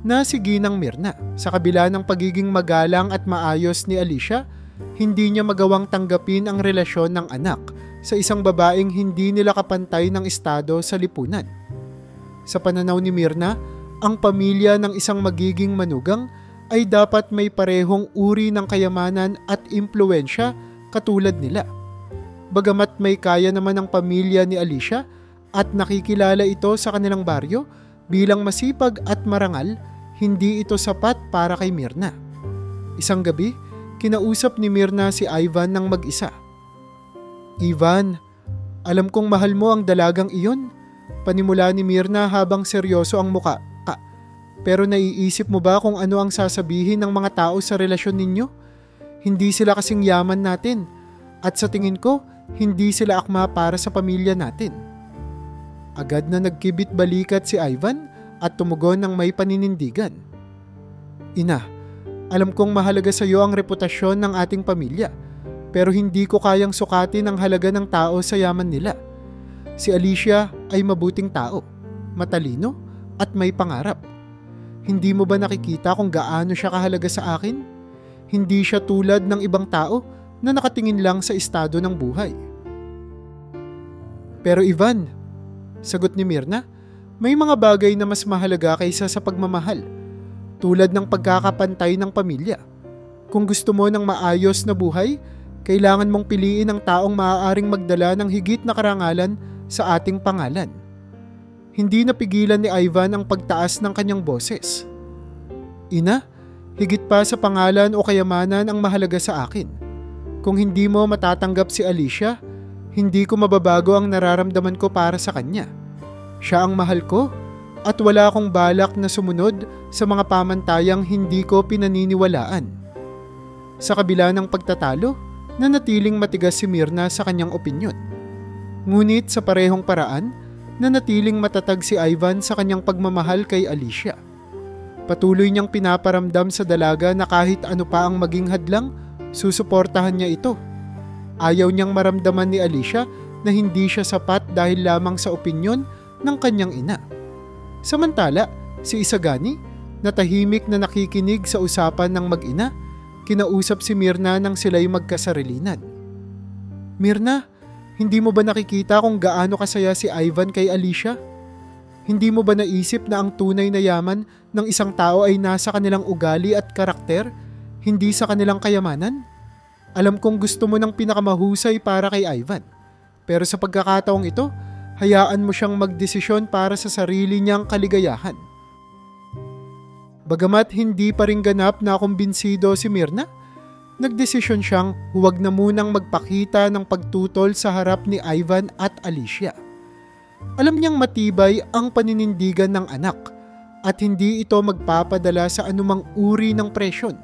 S1: na si Ginang Mirna. Sa kabila ng pagiging magalang at maayos ni Alicia, hindi niya magawang tanggapin ang relasyon ng anak sa isang babaeng hindi nila kapantay ng estado sa lipunan. Sa pananaw ni Mirna, ang pamilya ng isang magiging manugang ay dapat may parehong uri ng kayamanan at impluwensya katulad nila. Bagamat may kaya naman ang pamilya ni Alicia at nakikilala ito sa kanilang baryo bilang masipag at marangal, hindi ito sapat para kay Mirna. Isang gabi, kinausap ni Mirna si Ivan ng mag-isa. "Ivan, alam kong mahal mo ang dalagang iyon," panimula ni Mirna habang seryoso ang muka. "Pero naiisip mo ba kung ano ang sasabihin ng mga tao sa relasyon ninyo? Hindi sila kasing yaman natin at sa tingin ko, hindi sila akma para sa pamilya natin." Agad na nagkibit balikat si Ivan at tumugon ng may paninindigan. "Ina, alam kong mahalaga sa iyo ang reputasyon ng ating pamilya, pero hindi ko kayang sukatin ang halaga ng tao sa yaman nila. Si Alicia ay mabuting tao, matalino at may pangarap. Hindi mo ba nakikita kung gaano siya kahalaga sa akin? Hindi siya tulad ng ibang tao na nakatingin lang sa estado ng buhay." "Pero Ivan," sagot ni Mirna, "may mga bagay na mas mahalaga kaysa sa pagmamahal, tulad ng pagkakapantay ng pamilya. Kung gusto mo ng maayos na buhay, kailangan mong piliin ang taong maaaring magdala ng higit na karangalan sa ating pangalan." Hindi napigilan ni Ivan ang pagtaas ng kanyang boses. "Ina, higit pa sa pangalan o kayamanan ang mahalaga sa akin. Kung hindi mo matatanggap si Alicia, hindi ko mababago ang nararamdaman ko para sa kanya. Siya ang mahal ko at wala akong balak na sumunod sa mga pamantayang hindi ko pinaniniwalaan." Sa kabila ng pagtatalo, nanatiling matigas si Mirna sa kanyang opinyon. Ngunit sa parehong paraan, nanatiling matatag si Ivan sa kanyang pagmamahal kay Alicia. Patuloy niyang pinaparamdam sa dalaga na kahit ano pa ang maging hadlang, susuportahan niya ito. Ayaw niyang maramdaman ni Alicia na hindi siya sapat dahil lamang sa opinyon ng kanyang ina. Samantala, si Isagani, na tahimik na nakikinig sa usapan ng mag-ina, kinausap si Mirna nang sila'y magkasarilinan. "Mirna, hindi mo ba nakikita kung gaano kasaya si Ivan kay Alicia? Hindi mo ba naisip na ang tunay na yaman ng isang tao ay nasa kanilang ugali at karakter, hindi sa kanilang kayamanan? Alam kong gusto mo ng pinakamahusay para kay Ivan, pero sa pagkakataong ito, hayaan mo siyang magdesisyon para sa sarili niyang kaligayahan." Bagamat hindi pa rin ganap na kumbinsido si Myrna, nagdesisyon siyang huwag na munang magpakita ng pagtutol sa harap ni Ivan at Alicia. Alam niyang matibay ang paninindigan ng anak at hindi ito magpapadala sa anumang uri ng presyon.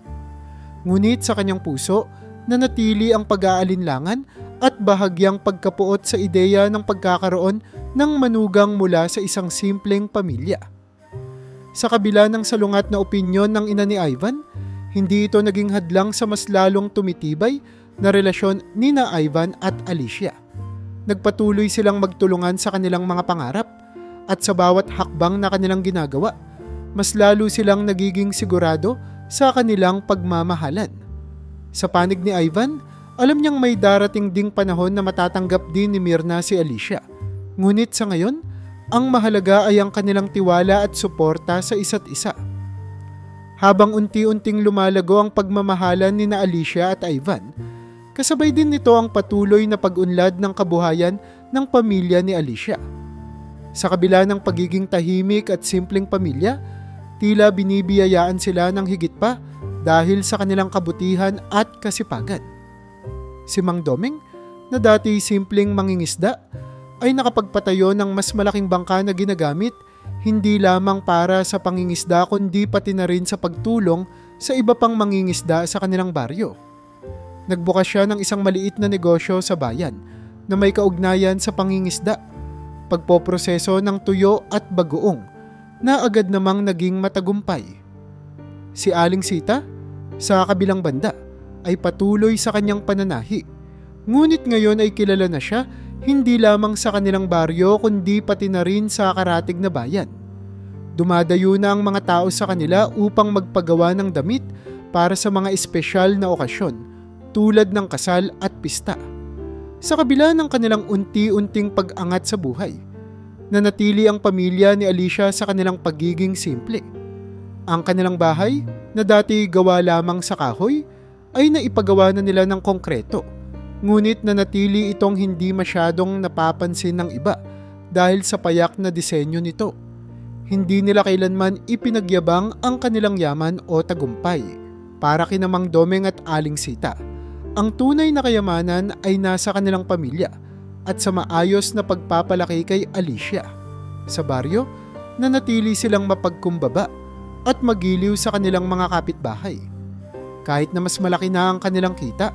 S1: Ngunit sa kanyang puso, nanatili ang pag-aalinlangan at bahagyang pagkapuot sa ideya ng pagkakaroon ng manugang mula sa isang simpleng pamilya. Sa kabila ng salungat na opinyon ng ina ni Ivan, hindi ito naging hadlang sa mas lalong tumitibay na relasyon ni na Ivan at Alicia. Nagpatuloy silang magtulungan sa kanilang mga pangarap at sa bawat hakbang na kanilang ginagawa, mas lalo silang nagiging sigurado sa kanilang pagmamahalan. Sa panig ni Ivan, alam niyang may darating ding panahon na matatanggap din ni Myrna si Alicia. Ngunit sa ngayon, ang mahalaga ay ang kanilang tiwala at suporta sa isa't isa. Habang unti-unting lumalago ang pagmamahalan ni na Alicia at Ivan, kasabay din nito ang patuloy na pag-unlad ng kabuhayan ng pamilya ni Alicia. Sa kabila ng pagiging tahimik at simpleng pamilya, tila binibiyayaan sila ng higit pa dahil sa kanilang kabutihan at kasipagan. Si Mang Doming, na dati simpleng mangingisda, ay nakapagpatayo ng mas malaking bangka na ginagamit hindi lamang para sa pangingisda kundi pati na rin sa pagtulong sa iba pang mangingisda sa kanilang baryo. Nagbukas siya ng isang maliit na negosyo sa bayan na may kaugnayan sa pangingisda, pagpoproseso ng tuyo at bagoong na agad namang naging matagumpay. Si Aling Sita, sa kabilang banda, ay patuloy sa kanyang pananahi. Ngunit ngayon ay kilala na siya hindi lamang sa kanilang baryo kundi pati na rin sa karatig na bayan. Dumadayo na ang mga tao sa kanila upang magpagawa ng damit para sa mga espesyal na okasyon tulad ng kasal at pista. Sa kabila ng kanilang unti-unting pag-angat sa buhay, nanatili ang pamilya ni Alicia sa kanilang pagiging simple. Ang kanilang bahay na dati gawa lamang sa kahoy ay naipagawa na nila ng konkreto. Ngunit nanatili itong hindi masyadong napapansin ng iba dahil sa payak na disenyo nito. Hindi nila kailanman ipinagyabang ang kanilang yaman o tagumpay. Para kina Mang Doming at Aling Sita, ang tunay na kayamanan ay nasa kanilang pamilya at sa maayos na pagpapalaki kay Alicia. Sa baryo, nanatili silang mapagkumbaba at magiliw sa kanilang mga kapitbahay. Kahit na mas malaki na ang kanilang kita,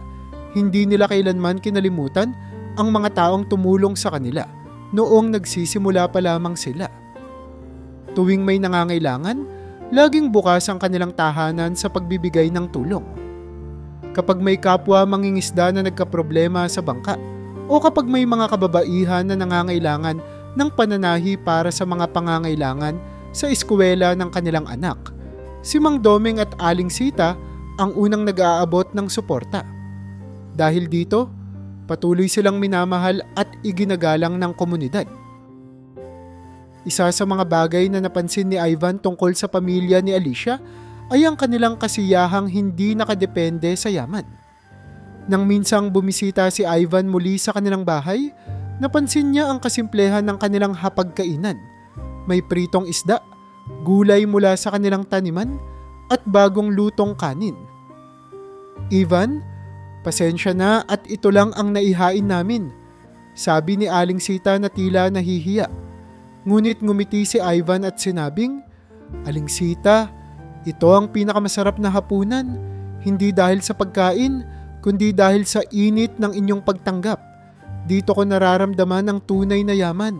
S1: hindi nila kailanman kinalimutan ang mga taong tumulong sa kanila noong nagsisimula pa lamang sila. Tuwing may nangangailangan, laging bukas ang kanilang tahanan sa pagbibigay ng tulong. Kapag may kapwa mangingisda na nagkaproblema sa bangka o kapag may mga kababaihan na nangangailangan ng pananahi para sa mga pangangailangan sa eskwela ng kanilang anak, si Mang Doming at Aling Sita ang unang nag-aabot ng suporta. Dahil dito, patuloy silang minamahal at iginagalang ng komunidad. Isa sa mga bagay na napansin ni Ivan tungkol sa pamilya ni Alicia ay ang kanilang kasiyahang hindi nakadepende sa yaman. Nang minsang bumisita si Ivan muli sa kanilang bahay, napansin niya ang kasimplehan ng kanilang hapagkainan. May pritong isda, gulay mula sa kanilang taniman, at bagong lutong kanin. Ivan, pasensya na at ito lang ang naihain namin, sabi ni Aling Sita na tila nahihiya. Ngunit ngumiti si Ivan at sinabing, Aling Sita, ito ang pinakamasarap na hapunan, hindi dahil sa pagkain, kundi dahil sa init ng inyong pagtanggap. Dito ko nararamdaman ang tunay na yaman.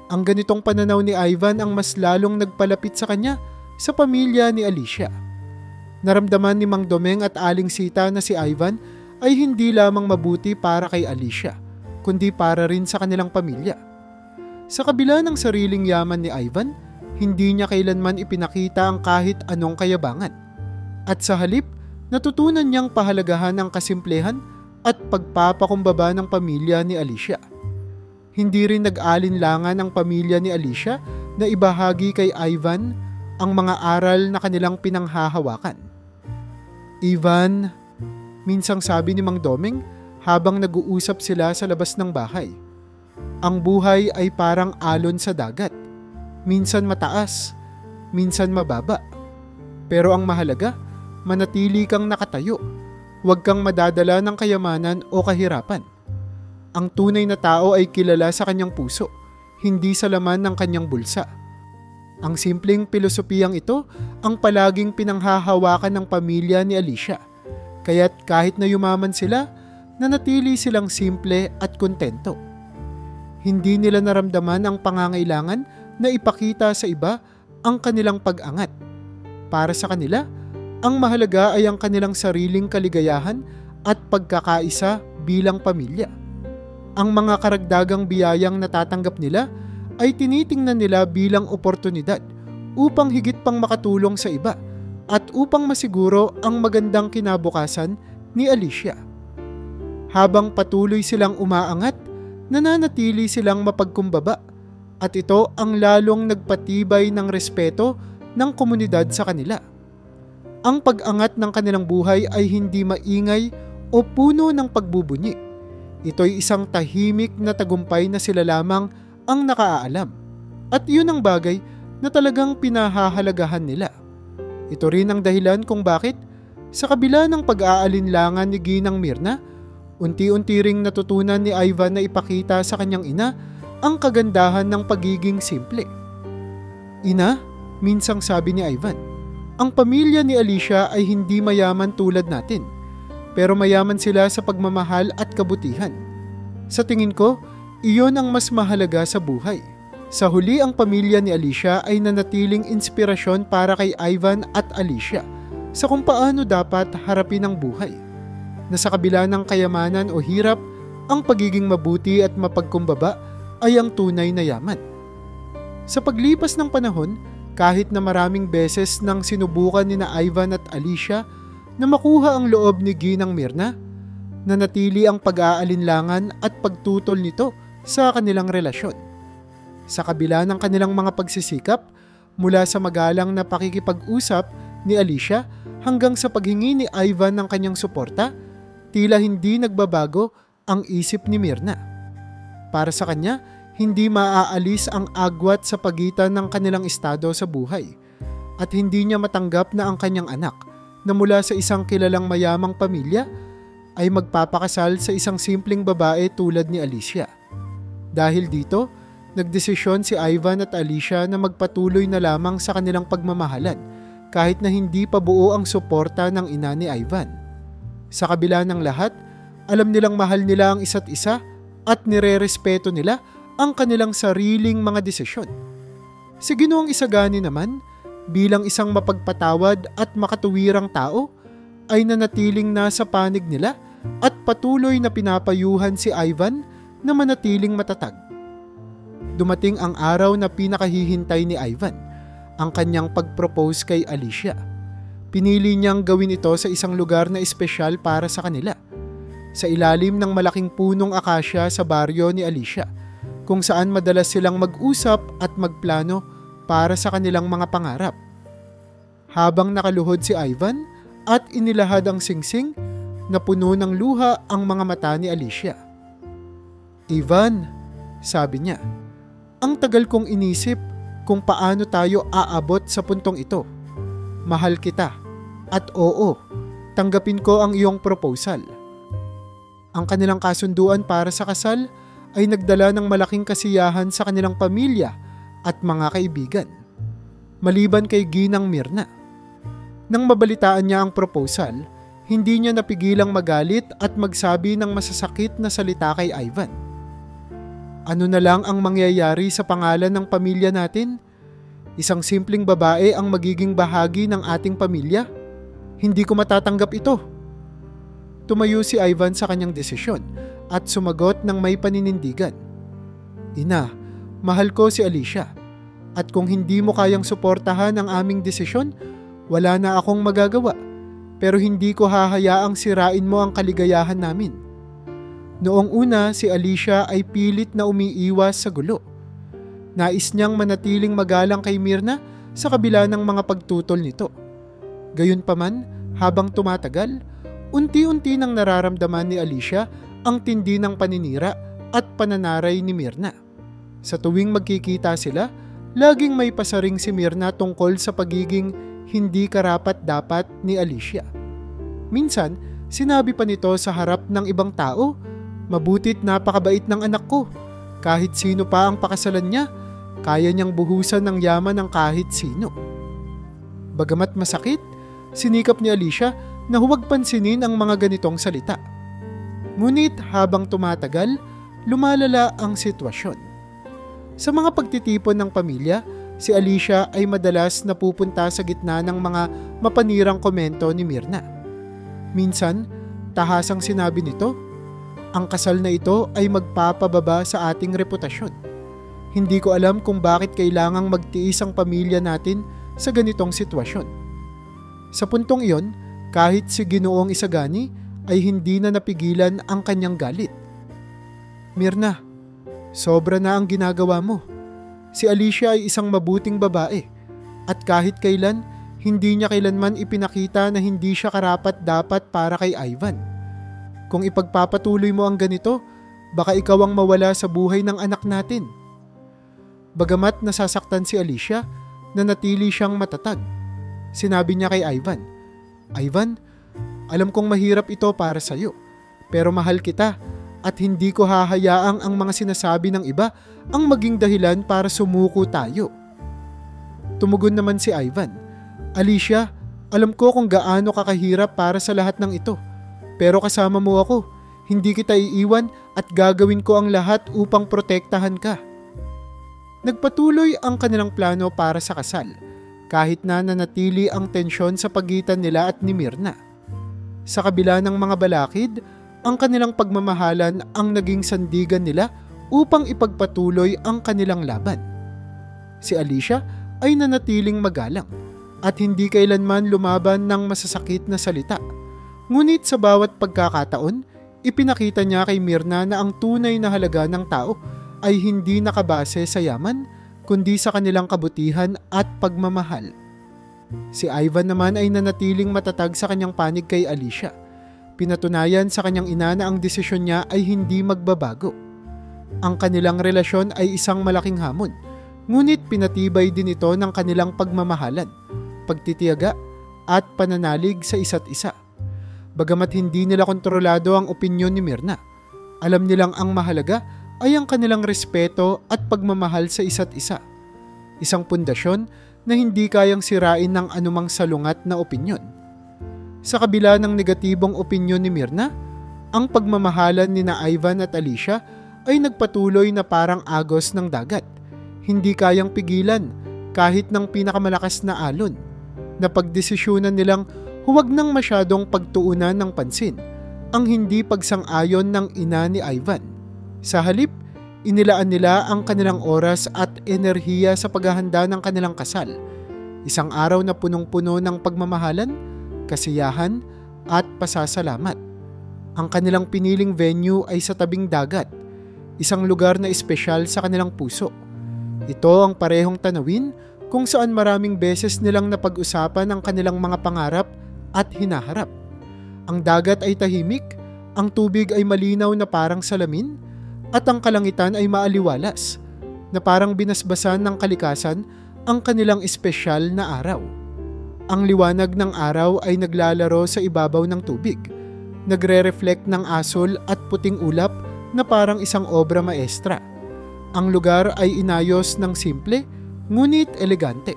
S1: Ang ganitong pananaw ni Ivan ang mas lalong nagpalapit sa kanya sa pamilya ni Alicia. Naramdaman ni Mang Domeng at Aling Sita na si Ivan ay hindi lamang mabuti para kay Alicia, kundi para rin sa kanilang pamilya. Sa kabila ng sariling yaman ni Ivan, hindi niya kailanman ipinakita ang kahit anong kayabangan. At sa halip, natutunan niyang pahalagahan ang kasimplehan at pagpapakumbaba ng pamilya ni Alicia. Hindi rin nag-alinlangan ang pamilya ni Alicia na ibahagi kay Ivan ang mga aral na kanilang pinanghahawakan. Ivan, minsang sabi ni Mang Doming habang nag-uusap sila sa labas ng bahay. Ang buhay ay parang alon sa dagat. Minsan mataas, minsan mababa. Pero ang mahalaga, manatili kang nakatayo. Huwag kang madadala ng kayamanan o kahirapan. Ang tunay na tao ay kilala sa kanyang puso, hindi sa laman ng kanyang bulsa. Ang simpleng pilosopiyang ito ang palaging pinanghahawakan ng pamilya ni Alicia. Kaya't kahit na yumaman sila, nanatili silang simple at kontento. Hindi nila naramdaman ang pangangailangan na ipakita sa iba ang kanilang pag-angat. Para sa kanila, ang mahalaga ay ang kanilang sariling kaligayahan at pagkakaisa bilang pamilya. Ang mga karagdagang biyayang natatanggap nila ay tinitingnan nila bilang oportunidad upang higit pang makatulong sa iba at upang masiguro ang magandang kinabukasan ni Alicia. Habang patuloy silang umaangat, nananatili silang mapagkumbaba at ito ang lalong nagpatibay ng respeto ng komunidad sa kanila. Ang pag-angat ng kanilang buhay ay hindi maingay o puno ng pagbubunyi. Ito'y isang tahimik na tagumpay na sila lamang ang nakaalam. At yun ang bagay na talagang pinahahalagahan nila. Ito rin ang dahilan kung bakit, sa kabila ng pag-aalinlangan ni Ginang Mirna, unti-unti ring natutunan ni Ivan na ipakita sa kanyang ina ang kagandahan ng pagiging simple. Ina, minsang sabi ni Ivan, ang pamilya ni Alicia ay hindi mayaman tulad natin, pero mayaman sila sa pagmamahal at kabutihan. Sa tingin ko, iyon ang mas mahalaga sa buhay. Sa huli, ang pamilya ni Alicia ay nanatiling inspirasyon para kay Ivan at Alicia sa kung paano dapat harapin ang buhay. Na sa kabila ng kayamanan o hirap, ang pagiging mabuti at mapagkumbaba ay ang tunay na yaman. Sa paglipas ng panahon, kahit na maraming beses nang sinubukan ni na Ivan at Alicia na makuha ang loob ni Ginang Mirna, nanatili ang pag-aalinlangan at pagtutol nito sa kanilang relasyon. Sa kabila ng kanilang mga pagsisikap, mula sa magalang na pakikipag-usap ni Alicia hanggang sa paghingi ni Ivan ng kanyang suporta, tila hindi nagbabago ang isip ni Mirna. Para sa kanya, hindi maaalis ang agwat sa pagitan ng kanilang estado sa buhay at hindi niya matanggap na ang kanyang anak na mula sa isang kilalang mayamang pamilya ay magpapakasal sa isang simpleng babae tulad ni Alicia. Dahil dito, nagdesisyon si Ivan at Alicia na magpatuloy na lamang sa kanilang pagmamahalan kahit na hindi pa buo ang suporta ng ina ni Ivan. Sa kabila ng lahat, alam nilang mahal nila ang isa't isa at nire-respeto nila ang kanilang sariling mga desisyon. Si Ginoong Isagani naman, bilang isang mapagpatawad at makatuwirang tao, ay nanatiling nasa panig nila at patuloy na pinapayuhan si Ivan na manatiling matatag. Dumating ang araw na pinakahihintay ni Ivan, ang kanyang pag-propose kay Alicia. Pinili niyang gawin ito sa isang lugar na espesyal para sa kanila, sa ilalim ng malaking punong akasya sa baryo ni Alicia, kung saan madalas silang mag-usap at magplano para sa kanilang mga pangarap. Habang nakaluhod si Ivan at inilahad ang singsing, napuno ng luha ang mga mata ni Alicia. "Ivan," sabi niya, "ang tagal kong inisip kung paano tayo aabot sa puntong ito. Mahal kita at oo, tanggapin ko ang iyong proposal." Ang kanilang kasunduan para sa kasal ay nagdala ng malaking kasiyahan sa kanilang pamilya at mga kaibigan, maliban kay Ginang Mirna. Nang mabalitaan niya ang proposal, hindi niya napigilang magalit at magsabi ng masasakit na salita kay Ivan. "Ano na lang ang mangyayari sa pangalan ng pamilya natin? Isang simpleng babae ang magiging bahagi ng ating pamilya? Hindi ko matatanggap ito." Tumayo si Ivan sa kanyang desisyon at sumagot ng may paninindigan. "Ina, mahal ko si Alicia. At kung hindi mo kayang suportahan ang aming desisyon, wala na akong magagawa. Pero hindi ko hahayaang sirain mo ang kaligayahan namin." Noong una, si Alicia ay pilit na umiiwas sa gulo. Nais niyang manatiling magalang kay Mirna sa kabila ng mga pagtutol nito. Gayunpaman, habang tumatagal, unti-unti nang nararamdaman ni Alicia ang tindi ng paninira at pananaray ni Mirna. Sa tuwing magkikita sila, laging may pasaring si Mirna tungkol sa pagiging hindi karapat-dapat ni Alicia. Minsan, sinabi pa nito sa harap ng ibang tao, "Mabutit napakabait ng anak ko. Kahit sino pa ang pakasalan niya, kaya niyang buhusan ng yaman ng kahit sino." Bagamat masakit, sinikap ni Alicia na huwag pansinin ang mga ganitong salita. Ngunit habang tumatagal, lumalala ang sitwasyon. Sa mga pagtitipon ng pamilya, si Alicia ay madalas napupunta sa gitna ng mga mapanirang komento ni Myrna. Minsan, tahasang sinabi nito, "Ang kasal na ito ay magpapababa sa ating reputasyon. Hindi ko alam kung bakit kailangang magtiis ang pamilya natin sa ganitong sitwasyon." Sa puntong iyon, kahit si Ginoong Isagani ay hindi na napigilan ang kanyang galit. "Myrna, sobra na ang ginagawa mo. Si Alicia ay isang mabuting babae at kahit kailan, hindi niya kailanman ipinakita na hindi siya karapat-dapat para kay Ivan. Kung ipagpapatuloy mo ang ganito, baka ikaw ang mawala sa buhay ng anak natin." Bagamat nasasaktan si Alicia, nanatili siyang matatag. Sinabi niya kay Ivan, "Ivan, alam kong mahirap ito para sa'yo, pero mahal kita at hindi ko hahayaang ang mga sinasabi ng iba ang maging dahilan para sumuko tayo." Tumugon naman si Ivan, "Alicia, alam ko kung gaano kakahirap para sa lahat ng ito, pero kasama mo ako. Hindi kita iiwan at gagawin ko ang lahat upang protektahan ka." Nagpatuloy ang kanilang plano para sa kasal, kahit na nanatili ang tensyon sa pagitan nila at ni Myrna. Sa kabila ng mga balakid, ang kanilang pagmamahalan ang naging sandigan nila upang ipagpatuloy ang kanilang laban. Si Alicia ay nanatiling magalang at hindi kailanman lumaban ng masasakit na salita. Ngunit sa bawat pagkakataon, ipinakita niya kay Myrna na ang tunay na halaga ng tao ay hindi nakabase sa yaman, kundi sa kanilang kabutihan at pagmamahal. Si Ivan naman ay nanatiling matatag sa kanyang panig kay Alicia. Pinatunayan sa kanyang ina na ang desisyon niya ay hindi magbabago. Ang kanilang relasyon ay isang malaking hamon, ngunit pinatibay din ito ng kanilang pagmamahalan, pagtitiyaga at pananalig sa isa't isa. Bagamat hindi nila kontrolado ang opinyon ni Myrna, alam nilang ang mahalaga ay ang kanilang respeto at pagmamahal sa isa't isa. Isang pundasyon na hindi kayang sirain ng anumang salungat na opinyon. Sa kabila ng negatibong opinyon ni Myrna, ang pagmamahalan ni na Ivan at Alicia ay nagpatuloy na parang agos ng dagat. Hindi kayang pigilan kahit ng pinakamalakas na alon. Napagdesisyonan nilang huwag nang masyadong pagtuunan ng pansin ang hindi pagsang-ayon ng ina ni Ivan. Sa halip, inilaan nila ang kanilang oras at enerhiya sa paghahanda ng kanilang kasal. Isang araw na punong-puno ng pagmamahalan, kasiyahan at pasasalamat. Ang kanilang piniling venue ay sa tabing dagat, isang lugar na espesyal sa kanilang puso. Ito ang parehong tanawin kung saan maraming beses nilang napag-usapan ang kanilang mga pangarap at hinaharap. Ang dagat ay tahimik, ang tubig ay malinaw na parang salamin, at ang kalangitan ay maaliwalas, na parang binasbasan ng kalikasan ang kanilang espesyal na araw. Ang liwanag ng araw ay naglalaro sa ibabaw ng tubig, nagre-reflect ng asol at puting ulap na parang isang obra maestra. Ang lugar ay inayos ng simple, ngunit elegante,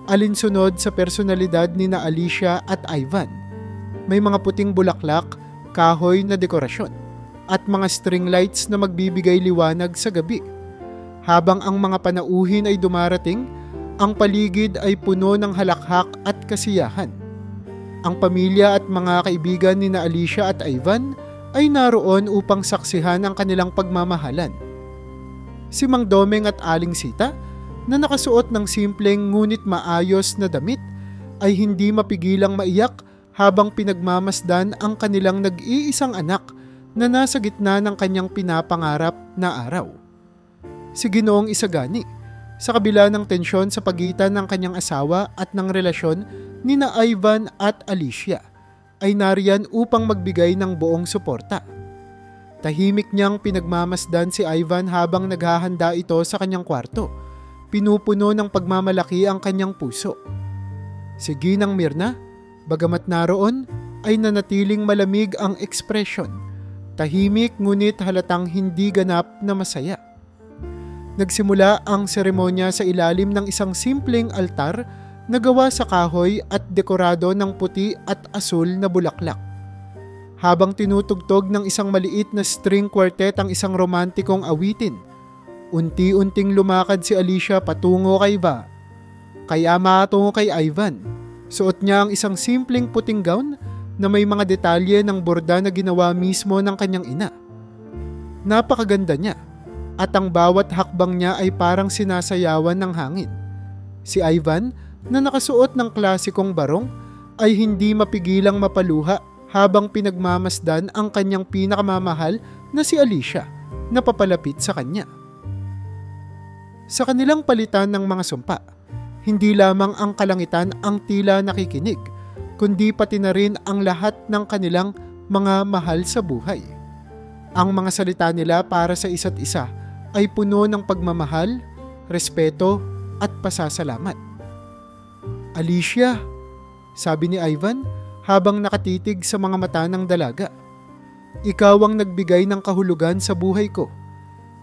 S1: alinsunod sa personalidad ni na Alicia at Ivan. May mga puting bulaklak, kahoy na dekorasyon, at mga string lights na magbibigay liwanag sa gabi. Habang ang mga panauhin ay dumarating, ang paligid ay puno ng halakhak at kasiyahan. Ang pamilya at mga kaibigan ni na Alicia at Ivan ay naroon upang saksihan ang kanilang pagmamahalan. Si Mang Domeng at Aling Sita, na nakasuot ng simpleng ngunit maayos na damit, ay hindi mapigilang maiyak habang pinagmamasdan ang kanilang nag-iisang anak na nasa gitna ng kanyang pinapangarap na araw. Si Ginoong Isagani, sa kabila ng tensyon sa pagitan ng kanyang asawa at ng relasyon ni na Ivan at Alicia, ay nariyan upang magbigay ng buong suporta. Tahimik niyang pinagmamasdan si Ivan habang naghahanda ito sa kanyang kwarto. Pinupuno ng pagmamalaki ang kanyang puso. Si Ginang Mirna, bagamat naroon, ay nanatiling malamig ang ekspresyon. Tahimik ngunit halatang hindi ganap na masaya. Nagsimula ang seremonya sa ilalim ng isang simpleng altar na gawa sa kahoy at dekorado ng puti at asul na bulaklak. Habang tinutugtog ng isang maliit na string quartet ang isang romantikong awitin, unti-unting lumakad si Alicia patungo kay Va. Kaya matungo kay Ivan. Suot niya ang isang simpleng puting gown na may mga detalye ng borda na ginawa mismo ng kanyang ina. Napakaganda niya at ang bawat hakbang niya ay parang sinasayawan ng hangin. Si Ivan na nakasuot ng klasikong barong ay hindi mapigilang mapaluha habang pinagmamasdan ang kanyang pinakamamahal na si Alicia na papalapit sa kanya. Sa kanilang palitan ng mga sumpa, hindi lamang ang kalangitan ang tila nakikinig, kundi pati na rin ang lahat ng kanilang mga mahal sa buhay. Ang mga salita nila para sa isa't isa ay puno ng pagmamahal, respeto at pasasalamat. Alicia, sabi ni Ivan habang nakatitig sa mga mata ng dalaga. Ikaw ang nagbigay ng kahulugan sa buhay ko.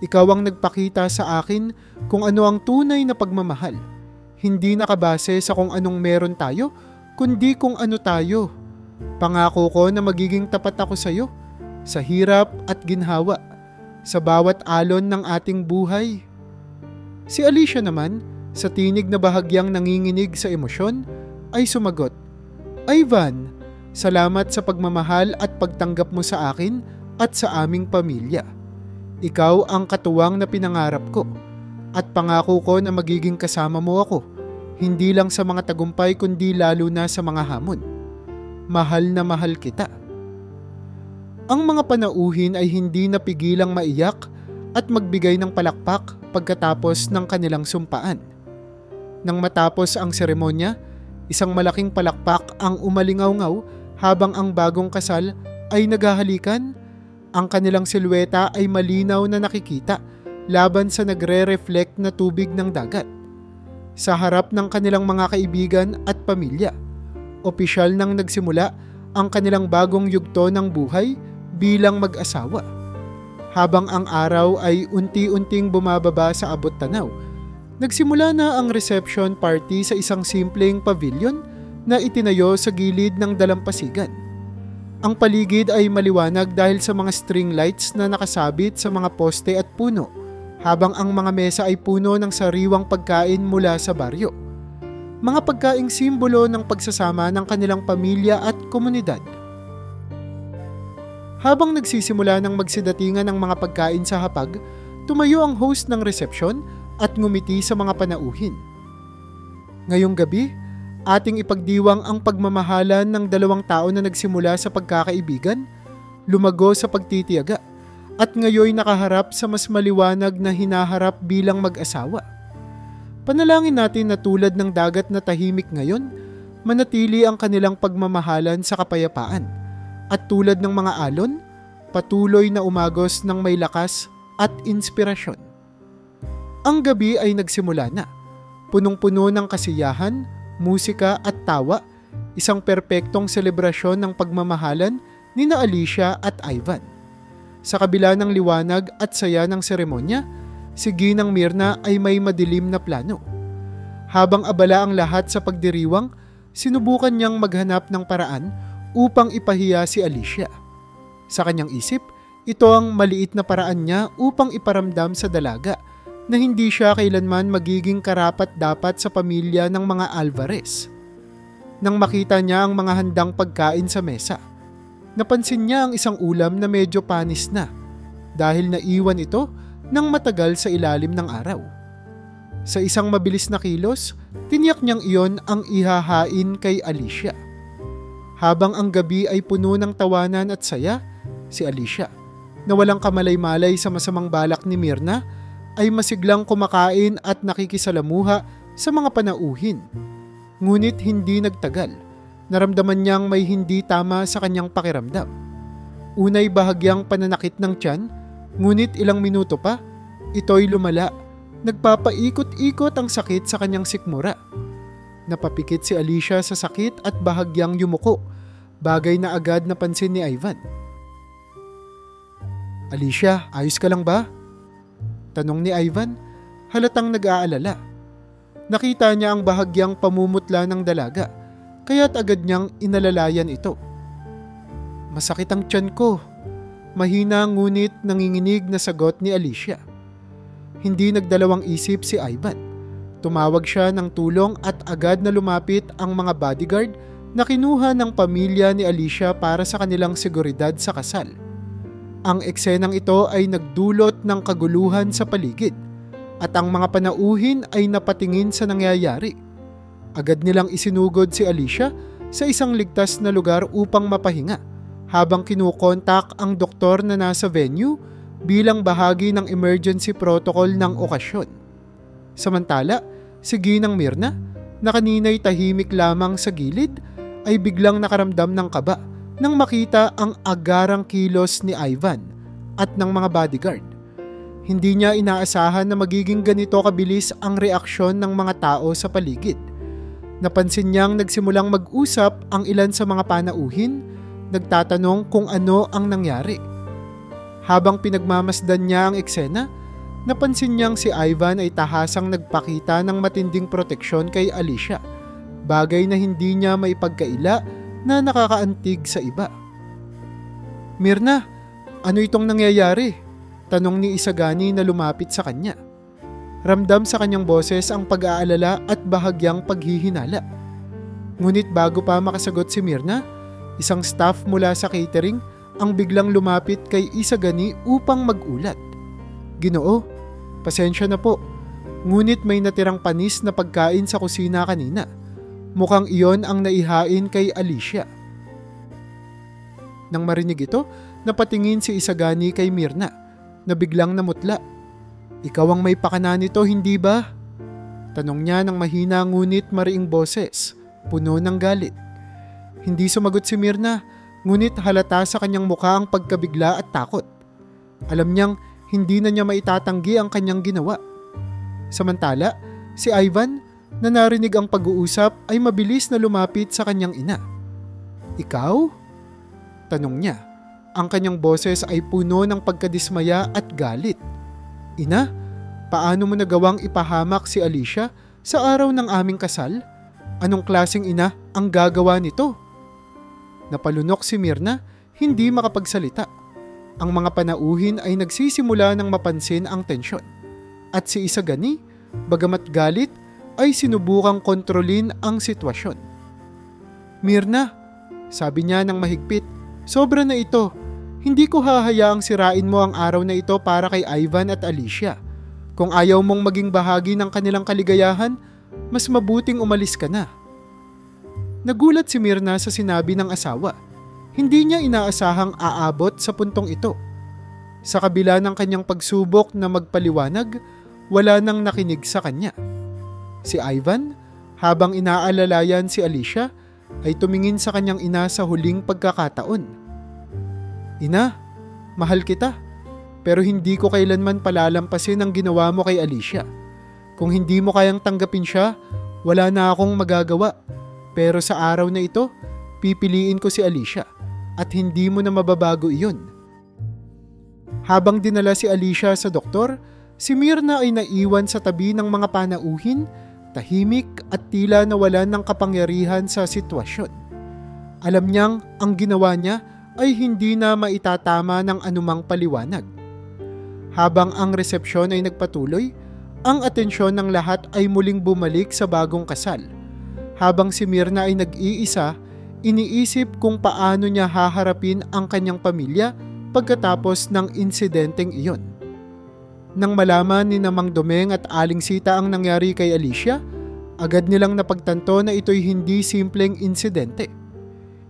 S1: Ikaw ang nagpakita sa akin kung ano ang tunay na pagmamahal. Hindi nakabase sa kung anong meron tayo, kundi kung ano tayo. Pangako ko na magiging tapat ako sa iyo, sa hirap at ginhawa, sa bawat alon ng ating buhay. Si Alicia naman, sa tinig na bahagyang nanginginig sa emosyon, ay sumagot, Ivan, salamat sa pagmamahal at pagtanggap mo sa akin at sa aming pamilya. Ikaw ang katuwang na pinangarap ko at pangako ko na magiging kasama mo ako, hindi lang sa mga tagumpay kundi lalo na sa mga hamon. Mahal na mahal kita. Ang mga panauhin ay hindi napigilang maiyak at magbigay ng palakpak pagkatapos ng kanilang sumpaan. Nang matapos ang seremonya, isang malaking palakpak ang umalingaw-ngaw habang ang bagong kasal ay naghahalikan. Ang kanilang silweta ay malinaw na nakikita laban sa nagre-reflect na tubig ng dagat. Sa harap ng kanilang mga kaibigan at pamilya, opisyal nang nagsimula ang kanilang bagong yugto ng buhay bilang mag-asawa. Habang ang araw ay unti-unting bumababa sa abot tanaw, nagsimula na ang reception party sa isang simpleng pavilion na itinayo sa gilid ng dalampasigan. Ang paligid ay maliwanag dahil sa mga string lights na nakasabit sa mga poste at puno, habang ang mga mesa ay puno ng sariwang pagkain mula sa baryo. Mga pagkaing simbolo ng pagsasama ng kanilang pamilya at komunidad. Habang nagsisimula ng magsidatingan ng mga pagkain sa hapag, tumayo ang host ng resepsyon at ngumiti sa mga panauhin. Ngayong gabi, ating ipagdiwang ang pagmamahalan ng dalawang tao na nagsimula sa pagkakaibigan, lumago sa pagtitiyaga, at ngayoy nakaharap sa mas maliwanag na hinaharap bilang mag-asawa. Panalangin natin na tulad ng dagat na tahimik ngayon, manatili ang kanilang pagmamahalan sa kapayapaan, at tulad ng mga alon, patuloy na umagos ng may lakas at inspirasyon. Ang gabi ay nagsimula na, punong-puno ng kasiyahan, musika at tawa, isang perpektong selebrasyon ng pagmamahalan ni na Alicia at Ivan. Sa kabila ng liwanag at saya ng seremonya, si Ginang Mirna ay may madilim na plano. Habang abala ang lahat sa pagdiriwang, sinubukan niyang maghanap ng paraan upang ipahiya si Alicia. Sa kanyang isip, ito ang maliit na paraan niya upang iparamdam sa dalaga na hindi siya kailanman magiging karapat-dapat sa pamilya ng mga Alvarez. Nang makita niya ang mga handang pagkain sa mesa, napansin niya ang isang ulam na medyo panis na dahil naiwan ito ng matagal sa ilalim ng araw. Sa isang mabilis na kilos, tiniyak niyang iyon ang ihahain kay Alicia. Habang ang gabi ay puno ng tawanan at saya, si Alicia, na walang kamalay-malay sa masamang balak ni Mirna, ay masiglang kumakain at nakikisalamuha sa mga panauhin. Ngunit hindi nagtagal, naramdaman niyang may hindi tama sa kanyang pakiramdam. Unay bahagyang pananakit ng tiyan, ngunit ilang minuto pa, ito'y lumala. Nagpapaikot-ikot ang sakit sa kanyang sikmura. Napapikit si Alicia sa sakit at bahagyang yumuko, bagay na agad napansin ni Ivan. Alicia, ayos ka lang ba? Tanong ni Ivan, halatang nag-aalala. Nakita niya ang bahagyang pamumutla ng dalaga, kaya't agad niyang inalalayan ito. Masakit ang tiyan ko. Mahina ngunit nanginginig na sagot ni Alicia. Hindi nagdalawang isip si Ivan. Tumawag siya ng tulong at agad na lumapit ang mga bodyguard na kinuha ng pamilya ni Alicia para sa kanilang seguridad sa kasal. Ang eksenang ito ay nagdulot ng kaguluhan sa paligid at ang mga panauhin ay napatingin sa nangyayari. Agad nilang isinugod si Alicia sa isang ligtas na lugar upang mapahinga habang kinukontak ang doktor na nasa venue bilang bahagi ng emergency protocol ng okasyon. Samantala, si Ginang Mirna, na kanina'y tahimik lamang sa gilid, ay biglang nakaramdam ng kaba nang makita ang agarang kilos ni Ivan at ng mga bodyguard. Hindi niya inaasahan na magiging ganito kabilis ang reaksyon ng mga tao sa paligid. Napansin niyang nagsimulang mag-usap ang ilan sa mga panauhin, nagtatanong kung ano ang nangyari. Habang pinagmamasdan niya ang eksena, napansin niyang si Ivan ay tahasang nagpakita ng matinding proteksyon kay Alicia, bagay na hindi niya maipagkaila na nakakaantig sa iba. Mirna, ano itong nangyayari? Tanong ni Isagani na lumapit sa kanya. Ramdam sa kanyang boses ang pag-aalala at bahagyang paghihinala. Ngunit bago pa makasagot si Mirna, isang staff mula sa catering ang biglang lumapit kay Isagani upang mag-ulat. Ginoo, pasensya na po. Ngunit may natirang panis na pagkain sa kusina kanina. Mukhang iyon ang naihain kay Alicia. Nang marinig ito, napatingin si Isagani kay Mirna na biglang namutla. Ikaw ang may pakana nito, hindi ba? Tanong niya ng mahina ngunit mariing boses, puno ng galit. Hindi sumagot si Mirna, ngunit halata sa kanyang mukha ang pagkabigla at takot. Alam niyang hindi na niya maitatanggi ang kanyang ginawa. Samantala, si Ivan, na narinig ang pag-uusap, ay mabilis na lumapit sa kanyang ina. Ikaw? Tanong niya. Ang kanyang boses ay puno ng pagkadismaya at galit. Ina, paano mo nagawang ipahamak si Alicia sa araw ng aming kasal? Anong klaseng ina ang gagawa nito? Napalunok si Mirna, hindi makapagsalita. Ang mga panauhin ay nagsisimula ng mapansin ang tensyon. At si Isagani, bagamat galit, ay sinubukang kontrolin ang sitwasyon. Mirna, sabi niya ng mahigpit, sobra na ito. Hindi ko hahayaang sirain mo ang araw na ito para kay Ivan at Alicia. Kung ayaw mong maging bahagi ng kanilang kaligayahan, mas mabuting umalis ka na. Nagulat si Mirna sa sinabi ng asawa. Hindi niya inaasahang aabot sa puntong ito. Sa kabila ng kanyang pagsubok na magpaliwanag, wala nang nakinig sa kanya. Si Ivan, habang inaalalayan si Alicia, ay tumingin sa kanyang ina sa huling pagkakataon. Ina, mahal kita, pero hindi ko kailanman palalampasin ang ginawa mo kay Alicia. Kung hindi mo kayang tanggapin siya, wala na akong magagawa. Pero sa araw na ito, pipiliin ko si Alicia at hindi mo na mababago iyon. Habang dinala si Alicia sa doktor, si Mirna ay naiwan sa tabi ng mga panauhin, tahimik at tila nawalan ng kapangyarihan sa sitwasyon. Alam niyang ang ginawa niya ay hindi na maitatama ng anumang paliwanag. Habang ang resepsyon ay nagpatuloy, ang atensyon ng lahat ay muling bumalik sa bagong kasal. Habang si Mirna ay nag-iisa, iniisip kung paano niya haharapin ang kanyang pamilya pagkatapos ng insidenteng iyon. Nang malaman ni Mang Domeng at Aling Sita ang nangyari kay Alicia, agad nilang napagtanto na ito'y hindi simpleng insidente.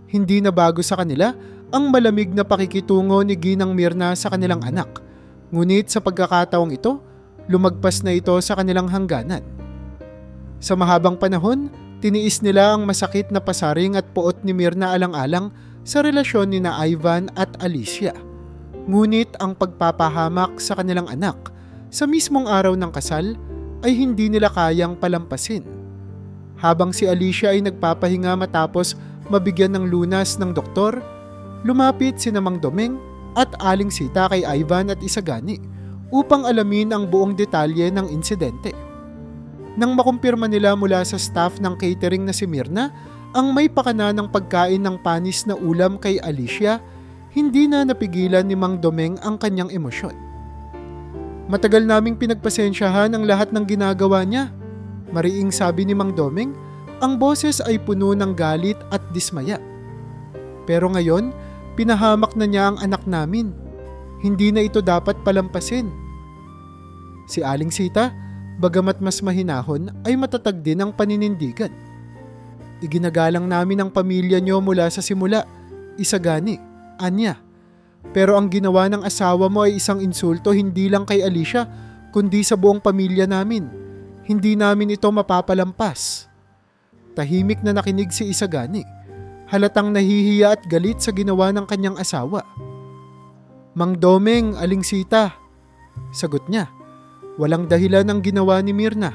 S1: Hindi na bago sa kanila ang malamig na pakikitungo ni Ginang Mirna sa kanilang anak. Ngunit sa pagkakataong ito, lumagpas na ito sa kanilang hangganan. Sa mahabang panahon, tiniis nila ang masakit na pasaring at puot ni Mirna alang-alang sa relasyon ni na Ivan at Alicia. Ngunit ang pagpapahamak sa kanilang anak sa mismong araw ng kasal ay hindi nila kayang palampasin. Habang si Alicia ay nagpapahinga matapos mabigyan ng lunas ng doktor, lumapit si Mang Domeng at Aling Sita kay Ivan at Isagani upang alamin ang buong detalye ng insidente. Nang makumpirma nila mula sa staff ng catering na si Mirna ang may pakana ng pagkain ng panis na ulam kay Alicia, hindi na napigilan ni Mang Domeng ang kanyang emosyon. Matagal naming pinagpasensyahan ang lahat ng ginagawa niya. Mariing sabi ni Mang Domeng, ang boses ay puno ng galit at dismaya. Pero ngayon, pinahamak na niya ang anak namin. Hindi na ito dapat palampasin. Si Aling Sita, bagamat mas mahinahon, ay matatag din ang paninindigan. Iginagalang namin ang pamilya niyo mula sa simula, Isagani, Anya. Pero ang ginawa ng asawa mo ay isang insulto hindi lang kay Alicia, kundi sa buong pamilya namin. Hindi namin ito mapapalampas. Tahimik na nakinig si Isagani. Halatang nahihiya at galit sa ginawa ng kanyang asawa. Mang Domeng, Aling Sita, sagot niya. Walang dahilan ang ginawa ni Mirna.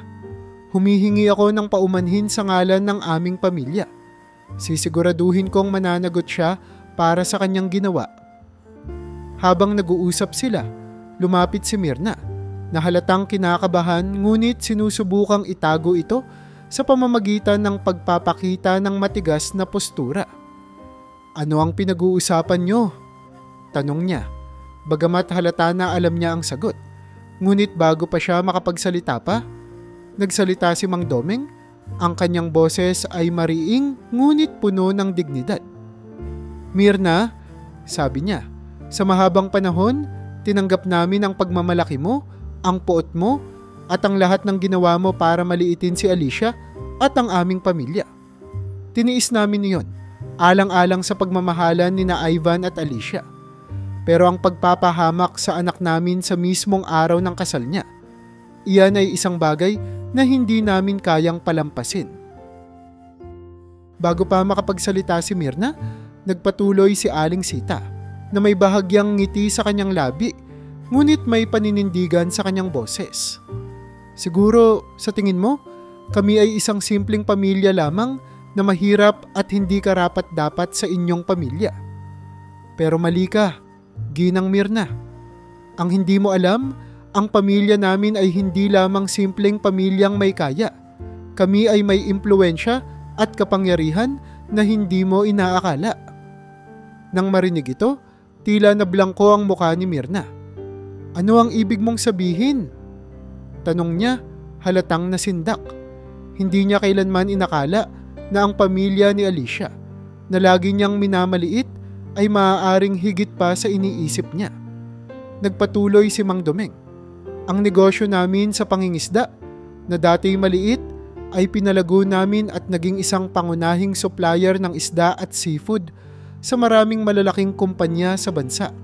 S1: Humihingi ako ng paumanhin sa ngalan ng aming pamilya. Sisiguraduhin kong mananagot siya para sa kanyang ginawa. Habang nag-uusap sila, lumapit si Mirna na halatang kinakabahan ngunit sinusubukang itago ito sa pamamagitan ng pagpapakita ng matigas na postura. Ano ang pinag-uusapan niyo? Tanong niya, bagamat halata na alam niya ang sagot. Ngunit bago pa siya makapagsalita pa, nagsalita si Mang Domeng. Ang kanyang boses ay mariing ngunit puno ng dignidad. Mirna, sabi niya, sa mahabang panahon, tinanggap namin ang pagmamalaki mo, ang puot mo, at ang lahat ng ginawa mo para maliitin si Alicia at ang aming pamilya. Tiniis namin iyon, alang-alang sa pagmamahalan ni na Ivan at Alicia. Pero ang pagpapahamak sa anak namin sa mismong araw ng kasal niya, iyan ay isang bagay na hindi namin kayang palampasin. Bago pa makapagsalita si Mirna, nagpatuloy si Aling Sita na may bahagyang ngiti sa kanyang labi, ngunit may paninindigan sa kanyang boses. Siguro, sa tingin mo, kami ay isang simpleng pamilya lamang na mahirap at hindi karapat-dapat sa inyong pamilya. Pero mali ka, Ginang Mirna. Ang hindi mo alam, ang pamilya namin ay hindi lamang simpleng pamilyang may kaya. Kami ay may impluwensya at kapangyarihan na hindi mo inaakala. Nang marinig ito, tila nablangko ang mukha ni Mirna. Ano ang ibig mong sabihin? Tanong niya, halatang nasindak. Hindi niya kailanman inakala na ang pamilya ni Alicia, na lagi niyang minamaliit, ay maaaring higit pa sa iniisip niya. Nagpatuloy si Mang Domeng. Ang negosyo namin sa pangingisda, na dati maliit, ay pinalago namin at naging isang pangunahing supplier ng isda at seafood sa maraming malalaking kumpanya sa bansa.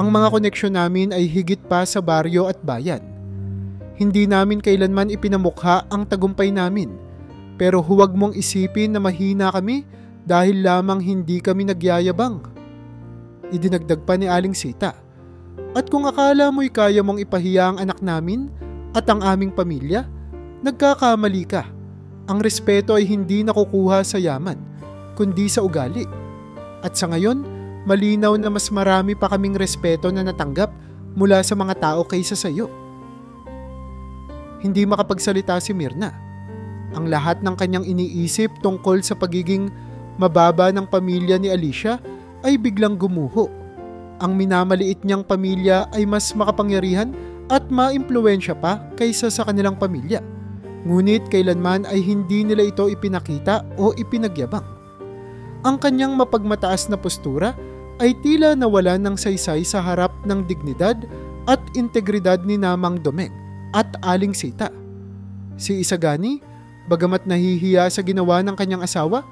S1: Ang mga koneksyon namin ay higit pa sa baryo at bayan. Hindi namin kailanman ipinamukha ang tagumpay namin, pero huwag mong isipin na mahina kami dahil lamang hindi kami nagyayabang. Idinagdag pa ni Aling Sita, at kung akala mo'y kaya mong ipahiya ang anak namin at ang aming pamilya, nagkakamali ka. Ang respeto ay hindi nakukuha sa yaman, kundi sa ugali. At sa ngayon, malinaw na mas marami pa kaming respeto na natanggap mula sa mga tao kaysa sa iyo. Hindi makapagsalita si Mirna. Ang lahat ng kanyang iniisip tungkol sa pagiging mababa ng pamilya ni Alicia ay biglang gumuho. Ang minamaliit niyang pamilya ay mas makapangyarihan at maimpluwensya pa kaysa sa kanilang pamilya. Ngunit kailanman ay hindi nila ito ipinakita o ipinagyabang. Ang kanyang mapagmataas na postura ay tila nawalan ng saysay sa harap ng dignidad at integridad ni Mang Domeng at Aling Sita. Si Isagani, bagamat nahihiya sa ginawa ng kanyang asawa,